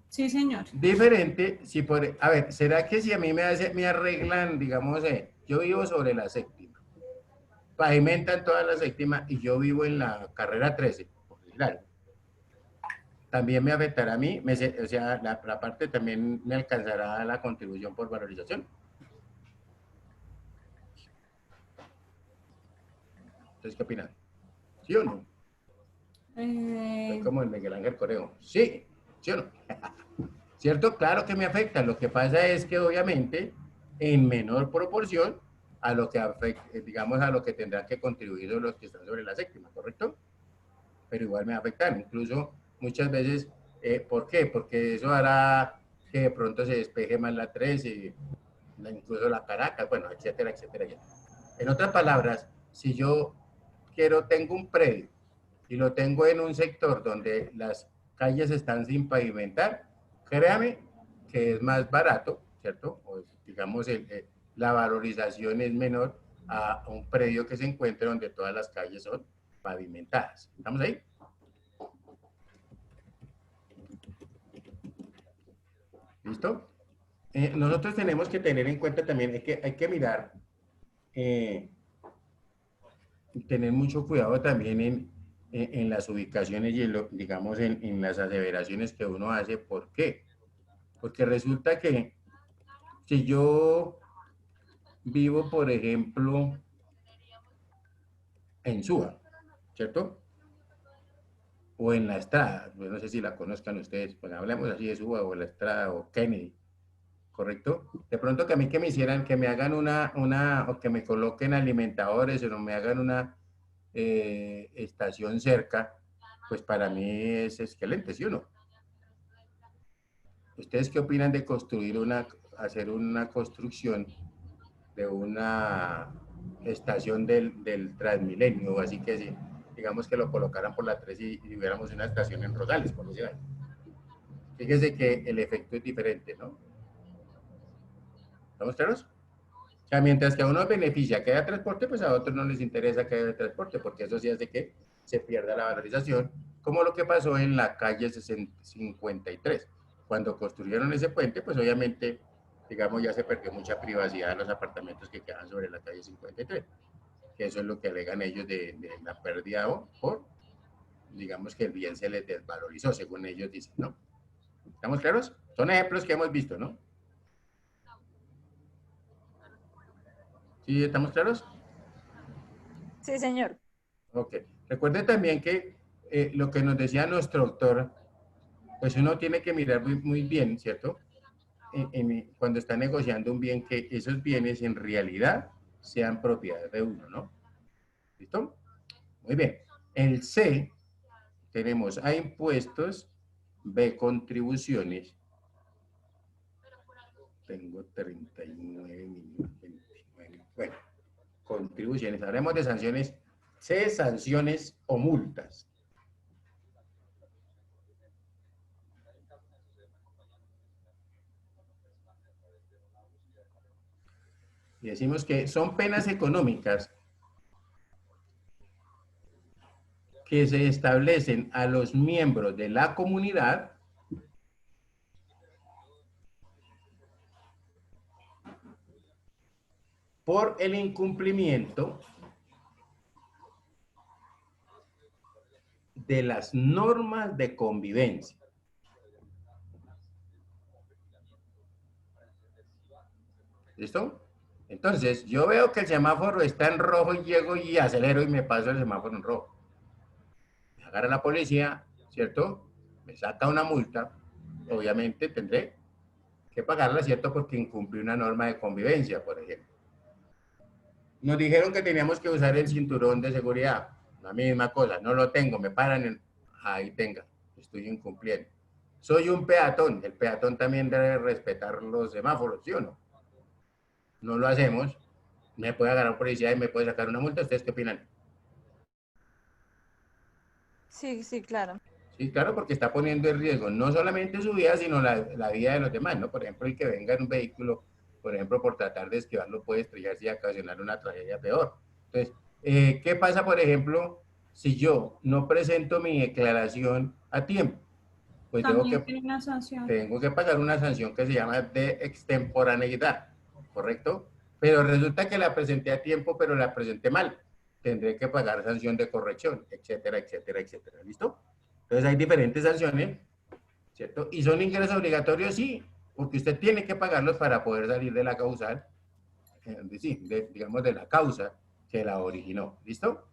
Sí, señor. Diferente, si a ver, ¿será que si a mí me arreglan, digamos, yo vivo sobre la séptima, pavimentan toda la séptima y yo vivo en la carrera 13, claro, también me afectará a mí, o sea, la parte también me alcanzará la contribución por valorización? ¿Ustedes qué opinan? ¿Sí o no? Soy como el Miguel Ángel Coreo. Sí, ¿sí o no? ¿Cierto? Claro que me afecta. Lo que pasa es que obviamente en menor proporción a lo que afecta, digamos, a lo que tendrán que contribuir los que están sobre la séptima, ¿correcto? Pero igual me va a afectar. Incluso muchas veces, ¿por qué? Porque eso hará que de pronto se despeje más la 13, incluso la Caracas, bueno, etcétera, etcétera, etcétera. En otras palabras, si yo tengo un predio y lo tengo en un sector donde las calles están sin pavimentar, créame que es más barato, ¿cierto? O digamos, la valorización es menor a un predio que se encuentre donde todas las calles son pavimentadas. ¿Estamos ahí? ¿Listo? Nosotros tenemos que tener en cuenta también, hay que mirar, tener mucho cuidado también en las ubicaciones y digamos en las aseveraciones que uno hace. ¿Por qué? Porque resulta que si yo vivo, por ejemplo, en Suba, ¿cierto? O en La Estrada, pues no sé si la conozcan ustedes, pues hablemos así de Suba o La Estrada o Kennedy, ¿correcto? De pronto que a mí que me hicieran, que me hagan o que me coloquen alimentadores o me hagan una estación cerca, pues para mí es excelente, ¿sí o no? ¿Ustedes qué opinan de hacer una construcción de una estación del Transmilenio? Así que sí, digamos que lo colocaran por la 3 y hubiéramos una estación en Rosales, por decir algo. Fíjese que el efecto es diferente, ¿no? ¿Estamos claros? O sea, mientras que a uno beneficia que haya transporte, pues a otros no les interesa que haya transporte, porque eso sí hace que se pierda la valorización, como lo que pasó en la calle 53. Cuando construyeron ese puente, pues obviamente, digamos, ya se perdió mucha privacidad de los apartamentos que quedan sobre la calle 53. Que eso es lo que alegan ellos de la pérdida por, digamos, que el bien se les desvalorizó, según ellos dicen, ¿no? ¿Estamos claros? Son ejemplos que hemos visto, ¿no? ¿Sí estamos claros? Sí, señor. Ok. Recuerden también que lo que nos decía nuestro autor, pues uno tiene que mirar muy bien, ¿cierto? Cuando está negociando un bien, que esos bienes en realidad sean propiedad de uno, ¿no? ¿Listo? Muy bien. El C, tenemos A, impuestos, B, contribuciones. Tengo 39 minutos, 29. Bueno, contribuciones. Hablemos de sanciones. C, sanciones o multas. Y decimos que son penas económicas que se establecen a los miembros de la comunidad por el incumplimiento de las normas de convivencia. ¿Listo? Entonces, yo veo que el semáforo está en rojo y llego y acelero y me paso el semáforo en rojo. Me agarra la policía, ¿cierto? Me saca una multa. Obviamente tendré que pagarla, ¿cierto? Porque incumplí una norma de convivencia, por ejemplo. Nos dijeron que teníamos que usar el cinturón de seguridad. La misma cosa, no lo tengo, me paran, ahí tenga, estoy incumpliendo. Soy un peatón, el peatón también debe respetar los semáforos, ¿sí o no? No lo hacemos, me puede agarrar un policía y me puede sacar una multa. ¿Ustedes qué opinan? Sí, sí, claro. Sí, claro, porque está poniendo en riesgo no solamente su vida, sino la vida de los demás, ¿no? Por ejemplo, el que venga en un vehículo, por ejemplo, por tratar de esquivarlo, puede estrellarse y ocasionar una tragedia peor. Entonces, ¿qué pasa, por ejemplo, si yo no presento mi declaración a tiempo? Pues También tiene una sanción. tengo que pagar una sanción que se llama de extemporaneidad, ¿correcto? Pero resulta que la presenté a tiempo, pero la presenté mal. Tendré que pagar sanción de corrección, etcétera, etcétera, etcétera. ¿Listo? Entonces hay diferentes sanciones, ¿cierto? ¿Y son ingresos obligatorios? Sí, porque usted tiene que pagarlos para poder salir de la causal, digamos de la causa que la originó. ¿Listo?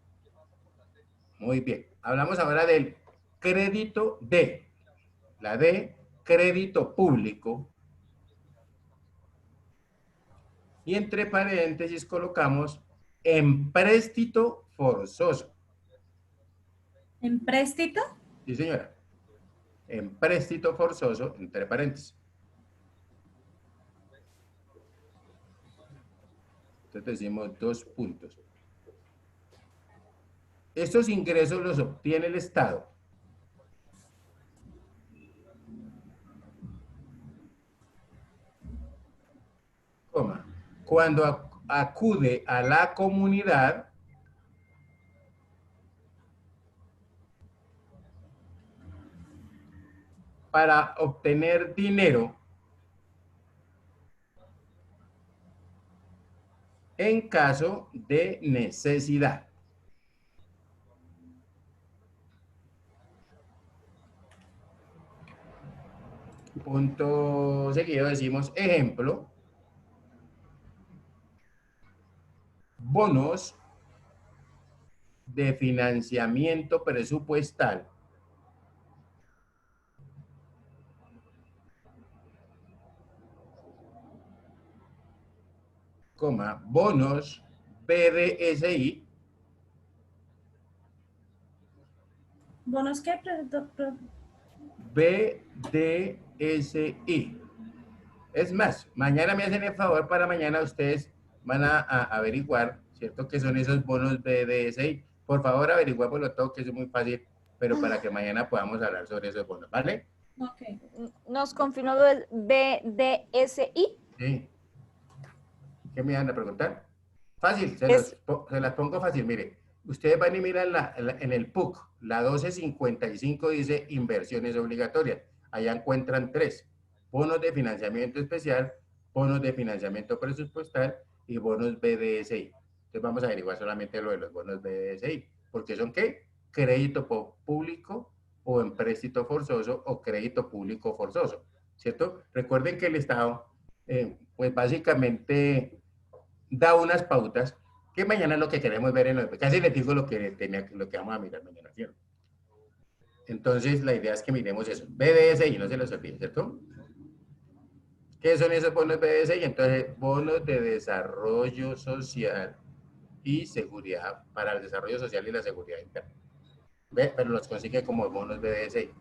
Muy bien. Hablamos ahora del crédito D. La D, crédito público. Y entre paréntesis colocamos empréstito forzoso. ¿Empréstito? Sí, señora. Empréstito forzoso, entre paréntesis. Entonces decimos 2 puntos. Estos ingresos los obtiene el Estado cuando acude a la comunidad para obtener dinero en caso de necesidad. Punto seguido decimos ejemplo, bonos de financiamiento presupuestal coma, bonos BDSI. ¿Bonos qué? BDSI. Es más, mañana me hacen el favor, para mañana ustedes van a averiguar, ¿cierto? ¿Qué son esos bonos BDSI? Por favor, averiguámoslo todo, que es muy fácil, pero para que mañana podamos hablar sobre esos bonos, ¿vale? Ok. ¿Nos confirmó lo del BDSI? Sí. ¿Qué me van a preguntar? Fácil, se las pongo fácil. Mire, ustedes van y miran en el PUC, la 1255 dice inversiones obligatorias. Allá encuentran 3. Bonos de financiamiento especial, bonos de financiamiento presupuestal y bonos BDSI. Entonces vamos a averiguar solamente lo de los bonos BDSI. ¿Porque son qué? Crédito público o empréstito forzoso o crédito público forzoso, ¿cierto? Recuerden que el Estado, pues básicamente da unas pautas que mañana es lo que queremos ver en los... Casi les digo lo que vamos a mirar mañana, ¿cierto? Entonces la idea es que miremos eso. BDSI, no se los olvide, ¿cierto? ¿Qué son esos bonos BDSI? Entonces, bonos de desarrollo social y seguridad, para el desarrollo social y la seguridad interna. ¿Ve? Pero los consigue como bonos BDSI.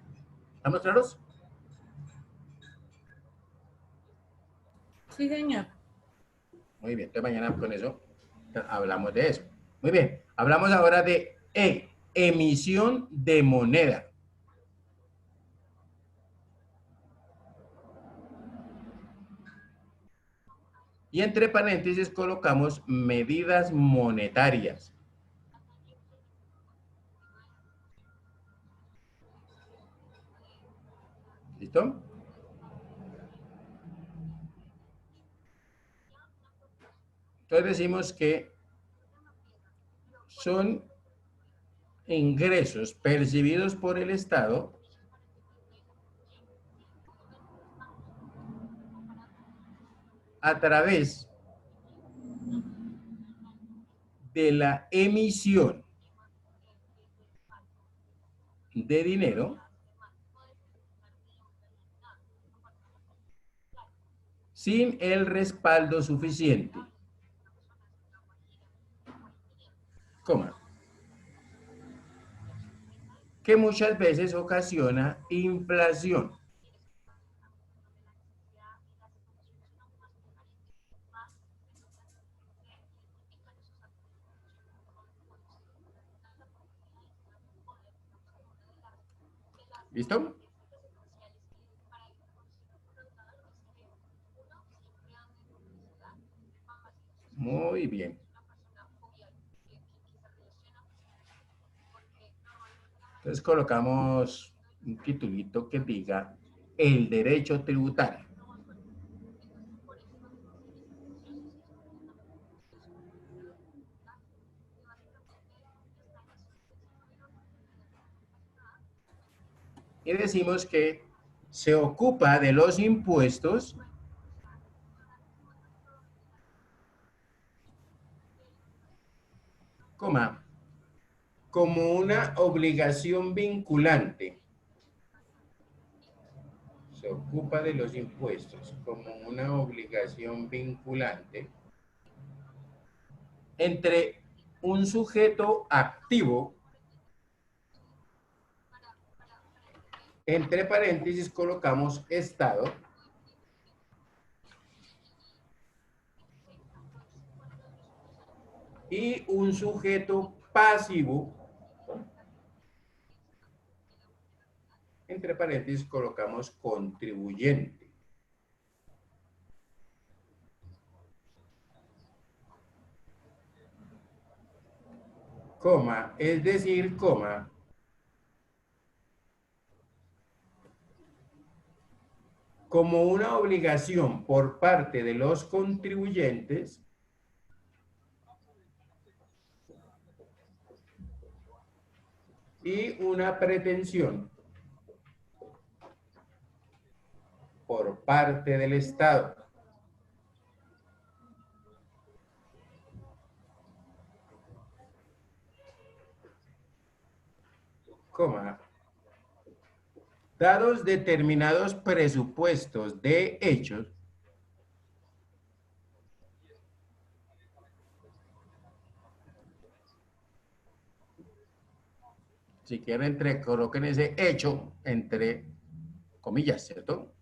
¿Estamos claros? Sí, señor. Muy bien, entonces mañana con eso hablamos de eso. Muy bien, hablamos ahora de emisión de moneda. Y entre paréntesis colocamos medidas monetarias. ¿Listo? Entonces decimos que son ingresos percibidos por el Estado a través de la emisión de dinero sin el respaldo suficiente, coma, que muchas veces ocasiona inflación. ¿Listo? Muy bien. Entonces colocamos un titulito que diga el derecho tributario. Y decimos que se ocupa de los impuestos coma, como una obligación vinculante. Se ocupa de los impuestos como una obligación vinculante entre un sujeto activo, entre paréntesis colocamos Estado, y un sujeto pasivo, entre paréntesis colocamos contribuyente. Coma, es decir, coma, como una obligación por parte de los contribuyentes y una pretensión por parte del Estado. Coma, dados determinados presupuestos de hechos si quieren, coloquen ese hecho entre comillas, ¿cierto?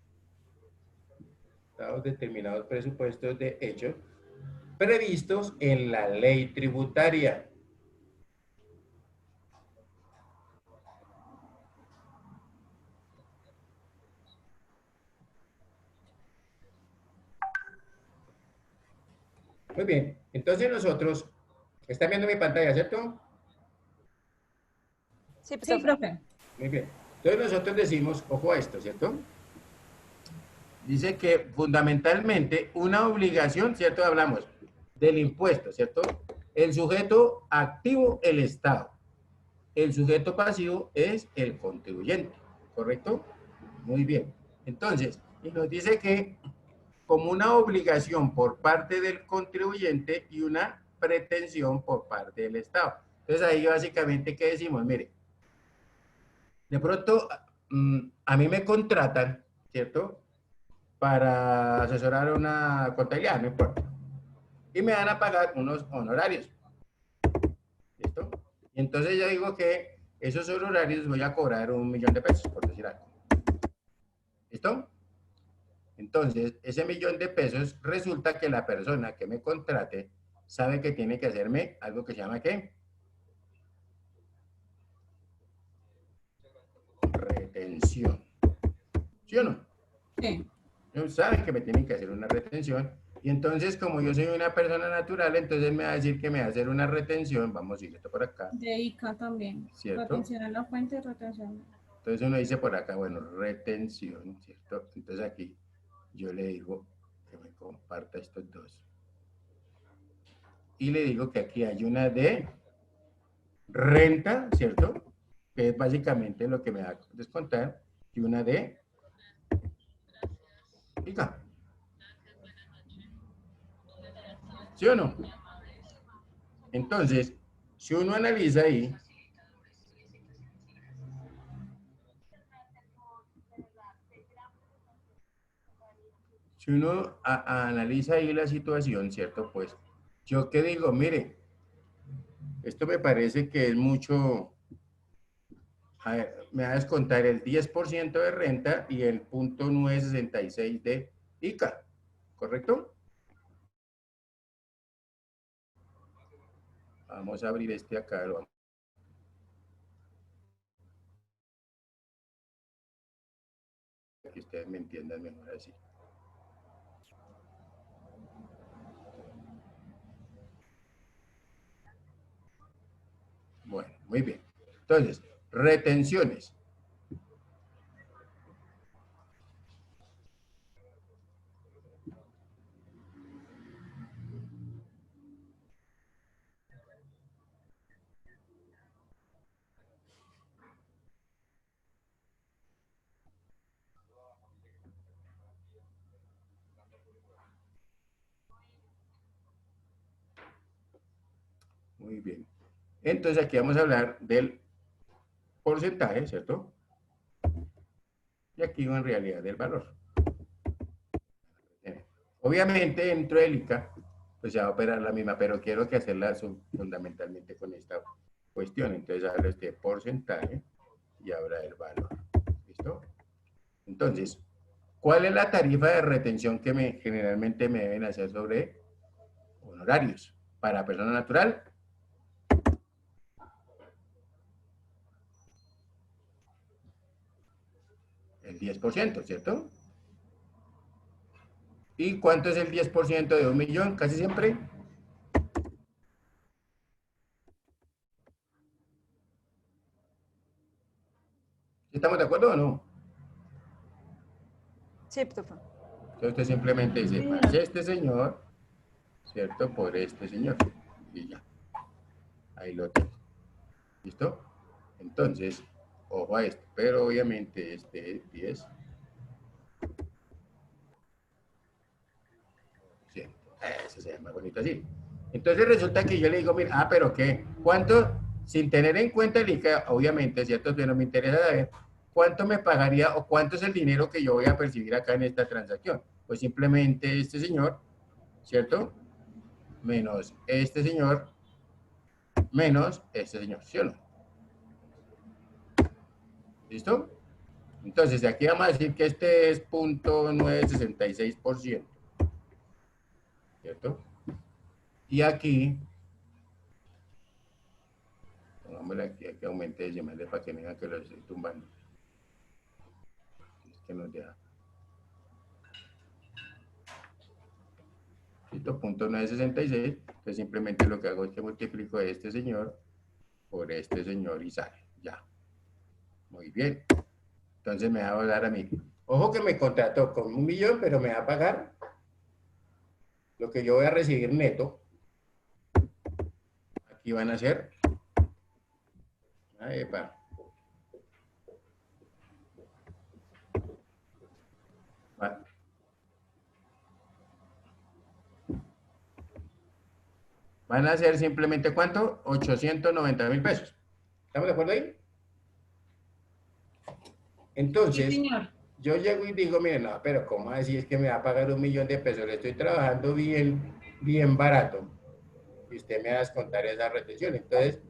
Dados determinados presupuestos de hecho previstos en la ley tributaria. Muy bien, entonces nosotros, ¿están viendo mi pantalla, cierto? Sí, profe. Muy bien, entonces nosotros decimos, ojo a esto, ¿cierto? Dice que fundamentalmente una obligación, ¿cierto? Hablamos del impuesto, ¿cierto? El sujeto activo, el Estado. El sujeto pasivo es el contribuyente, ¿correcto? Muy bien. Entonces, y nos dice que como una obligación por parte del contribuyente y una pretensión por parte del Estado. Entonces ahí básicamente, ¿qué decimos? Mire, de pronto a mí me contratan, ¿cierto? Para asesorar una contabilidad, no importa. Y me van a pagar unos honorarios. ¿Listo? Y entonces yo digo que esos honorarios voy a cobrar 1.000.000 de pesos, por decir algo. ¿Listo? Entonces, ese 1.000.000 de pesos resulta que la persona que me contrate sabe que tiene que hacerme algo que se llama ¿qué? Retención. ¿Sí o no? Sí. Ellos saben que me tienen que hacer una retención y entonces como yo soy una persona natural, entonces me va a decir que me va a hacer una retención, vamos a ir esto por acá. De ICA también. ¿Cierto? Retención en la fuente y retención. Entonces uno dice por acá, bueno, retención, ¿cierto? Entonces aquí yo le digo que me comparta estos dos. Y le digo que aquí hay una de renta, ¿cierto? Que es básicamente lo que me va a descontar. Y una de ICA. ¿Sí o no? Entonces, si uno analiza ahí, si uno analiza ahí la situación, ¿cierto? Pues, yo qué digo, mire, esto me parece que es mucho, a ver, me va a descontar el 10% de renta y el 0.966 de ICA, ¿correcto? Vamos a abrir este acá, lo vamos. Que ustedes me entiendan mejor así. Bueno, muy bien. Entonces, retenciones. Muy bien. Entonces aquí vamos a hablar del porcentaje, ¿cierto? Y aquí en realidad del valor. Obviamente dentro del ICA, pues se va a operar la misma, pero quiero que hacerla fundamentalmente con esta cuestión. Entonces hablo este porcentaje y ahora el valor. ¿Listo? Entonces, ¿cuál es la tarifa de retención que generalmente me deben hacer sobre honorarios para persona natural? El 10%, ¿cierto? ¿Y cuánto es el 10% de 1.000.000? Casi siempre. ¿Estamos de acuerdo o no? Sí, profe. Entonces usted simplemente dice, más este señor, ¿cierto? Por este señor. Y ya. Ahí lo tengo. ¿Listo? Entonces, ojo a esto. Pero obviamente este es 10. Sí. Eso se llama bonito así. Entonces resulta que yo le digo, mira, pero ¿qué? ¿Cuánto? Sin tener en cuenta el ICA, obviamente, ¿cierto? Pero me interesa saber cuánto me pagaría o cuánto es el dinero que yo voy a percibir acá en esta transacción. Pues simplemente este señor, ¿cierto? Menos este señor, menos este señor, ¿sí o no? ¿Listo? Entonces, aquí vamos a decir que este es 0.966%. ¿Cierto? Y aquí, pongámosle aquí que aumente decimales para que no digan que lo estoy tumbando. Es que nos deja. ¿Listo? 0.966. Entonces, simplemente lo que hago es que multiplico a este señor por este señor y sale. Ya. Muy bien. Entonces me va a dar a mí. Ojo que me contrató con 1 millón, pero me va a pagar lo que yo voy a recibir neto. Aquí van a ser. Ahí va. Van a ser simplemente ¿cuánto? 890.000 pesos. ¿Estamos de acuerdo ahí? Entonces, sí, yo llego y digo, mire, no, pero ¿cómo así es que me va a pagar 1 millón de pesos? Le estoy trabajando bien barato. Y usted me va a descontar esa retención. Entonces,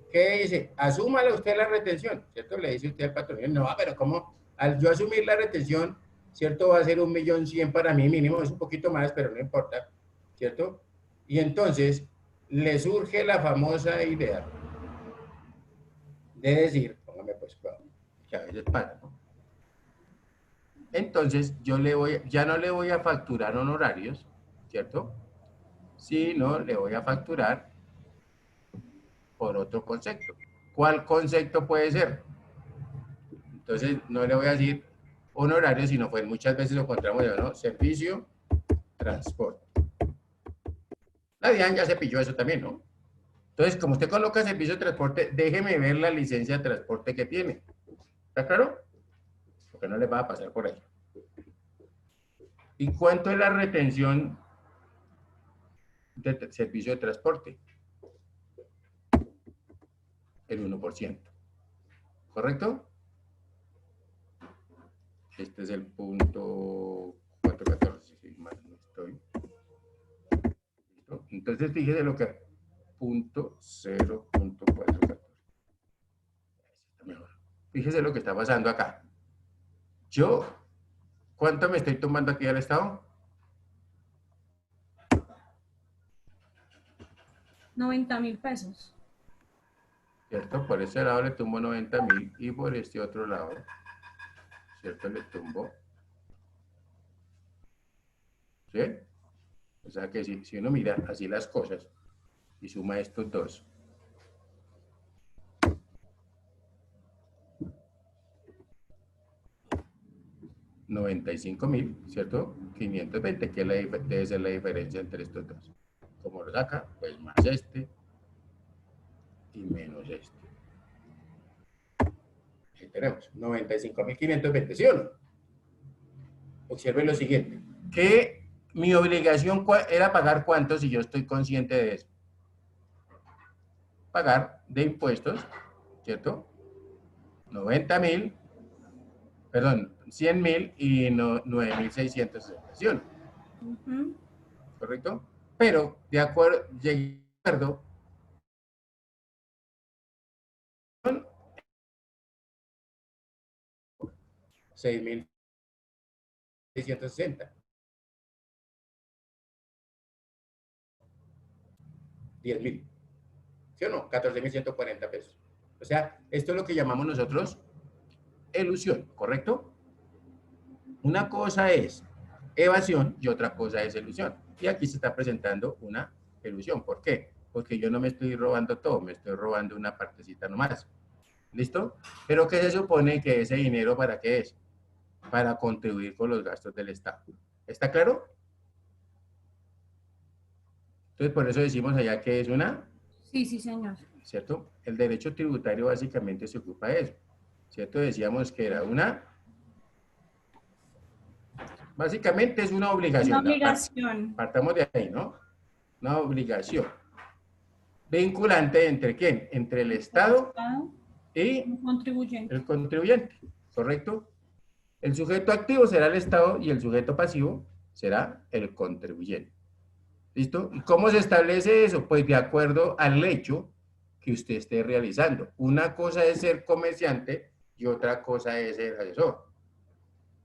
¿qué dice? Asúmala usted la retención, ¿cierto? Le dice usted al patrón. No, pero ¿cómo? Al yo asumir la retención, ¿cierto? Va a ser 1.100.000 para mí mínimo. Es un poquito más, pero no importa, ¿cierto? Y entonces, le surge la famosa idea de decir, póngame pues, que a veces para, ¿no? Entonces, ya no le voy a facturar honorarios, ¿cierto? Sino le voy a facturar por otro concepto. ¿Cuál concepto puede ser? Entonces, no le voy a decir honorario, sino pues muchas veces lo encontramos, ¿no? Servicio, transporte. La DIAN ya se pilló eso también, ¿no? Entonces, como usted coloca servicio de transporte, déjeme ver la licencia de transporte que tiene. ¿Está claro? Porque no le va a pasar por ahí. ¿Y cuánto es la retención de servicio de transporte? El 1%. ¿Correcto? Este es el punto 414, si mal no estoy. ¿Listo? Entonces, fíjese lo que... punto 0.414. Mejor. Fíjese lo que está pasando acá. Yo, ¿cuánto me estoy tomando aquí al Estado? 90.000 pesos. ¿Cierto? Por ese lado le tumbo 90.000 y por este otro lado, ¿cierto? Le tumbo. ¿Sí? O sea que si uno mira así las cosas y suma estos dos, $95.000, ¿cierto? 520, que debe ser la diferencia entre estos dos. Como lo saca, pues más este y menos este. Aquí tenemos 95.520, ¿sí o no? Observen lo siguiente, que mi obligación era pagar cuánto si yo estoy consciente de eso. Pagar de impuestos, ¿cierto? 90.000, perdón, 100.000 y 9.660, ¿correcto? Pero de acuerdo, llegué a acuerdo con 6.660. 10.000. ¿Sí o no? 14.140 pesos. O sea, esto es lo que llamamos nosotros elusión, ¿correcto? Una cosa es evasión y otra cosa es elusión. Y aquí se está presentando una elusión. ¿Por qué? Porque yo no me estoy robando todo, me estoy robando una partecita nomás. ¿Listo? Pero ¿qué se supone que ese dinero para qué es? Para contribuir con los gastos del Estado. ¿Está claro? Entonces, por eso decimos allá que es una... Sí, sí, señor. ¿Cierto? El derecho tributario básicamente se ocupa de eso. ¿Cierto? Decíamos que era una... Básicamente es una obligación. Una obligación. Partamos de ahí, ¿no? Una obligación. Vinculante entre ¿quién? Entre el Estado y el contribuyente. ¿Correcto? El sujeto activo será el Estado y el sujeto pasivo será el contribuyente. ¿Listo? ¿Y cómo se establece eso? Pues de acuerdo al hecho que usted esté realizando. Una cosa es ser comerciante y otra cosa es el asesor.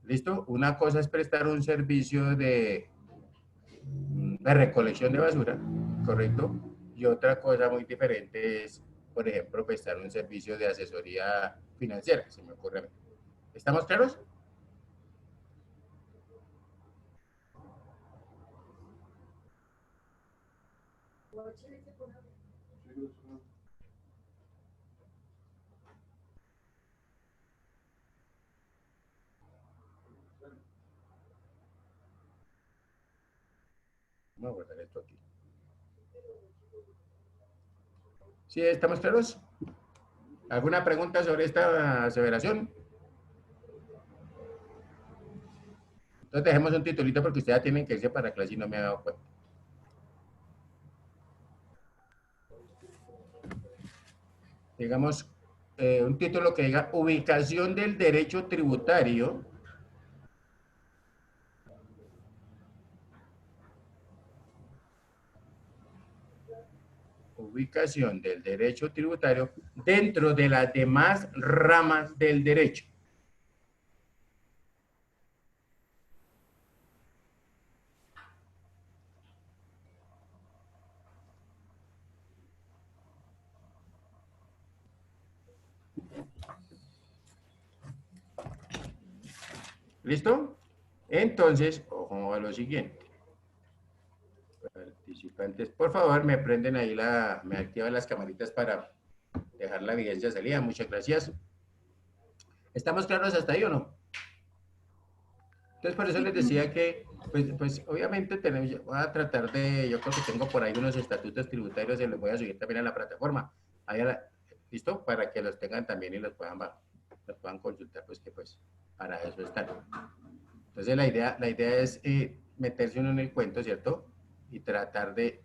¿Listo? Una cosa es prestar un servicio de recolección de basura, ¿correcto? Y otra cosa muy diferente es, por ejemplo, prestar un servicio de asesoría financiera, se me ocurre a mí. ¿Estamos claros? Vamos a guardar esto aquí. ¿Sí estamos claros? ¿Alguna pregunta sobre esta aseveración? Entonces dejemos un titulito porque ustedes ya tienen que irse para clase y no me he dado cuenta. Digamos, un título que diga ubicación del derecho tributario dentro de las demás ramas del derecho. ¿Listo? Entonces, ojo a lo siguiente. Participantes, por favor, me prenden ahí me activan las camaritas para dejar la evidencia salida. Muchas gracias. ¿Estamos claros hasta ahí o no? Entonces, por eso les decía que, pues obviamente voy a tratar de, yo creo que tengo por ahí unos estatutos tributarios, se los voy a subir también a la plataforma. ¿Listo? Para que los tengan también y los puedan consultar, pues que pues para eso están. Entonces, la idea es meterse uno en el cuento, ¿cierto? Y tratar de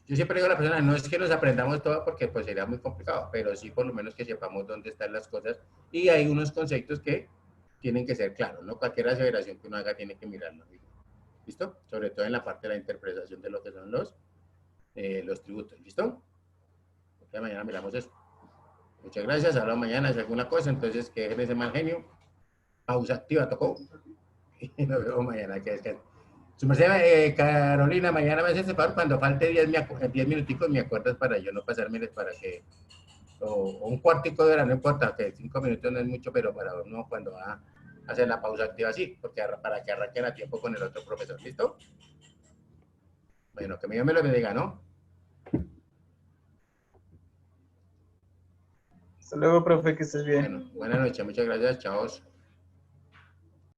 yo siempre digo a la persona, no es que nos aprendamos todo porque pues sería muy complicado, pero sí por lo menos que sepamos dónde están las cosas y hay unos conceptos que tienen que ser claros, ¿no? Cualquier aseveración que uno haga tiene que mirarlo. ¿Listo? Sobre todo en la parte de la interpretación de lo que son los tributos. ¿Listo? Porque mañana miramos eso. Muchas gracias. Hablamos mañana si alguna cosa, entonces que dejen ese mal genio. Pausa activa, tocó. Y nos vemos mañana. Que descansen. Su merced, Carolina, mañana me haces ese favor, cuando falte 10 minuticos me acuerdas para yo no pasármeles para que, o un cuartico de hora, no importa, que 5 minutos no es mucho, pero para uno cuando va a hacer la pausa activa así, porque para que arranquen a tiempo con el otro profesor, ¿listo? Bueno, que Dios me lo bendiga, ¿no? Hasta luego, profe, que estés bien. Bueno, buenas noches, muchas gracias, chao.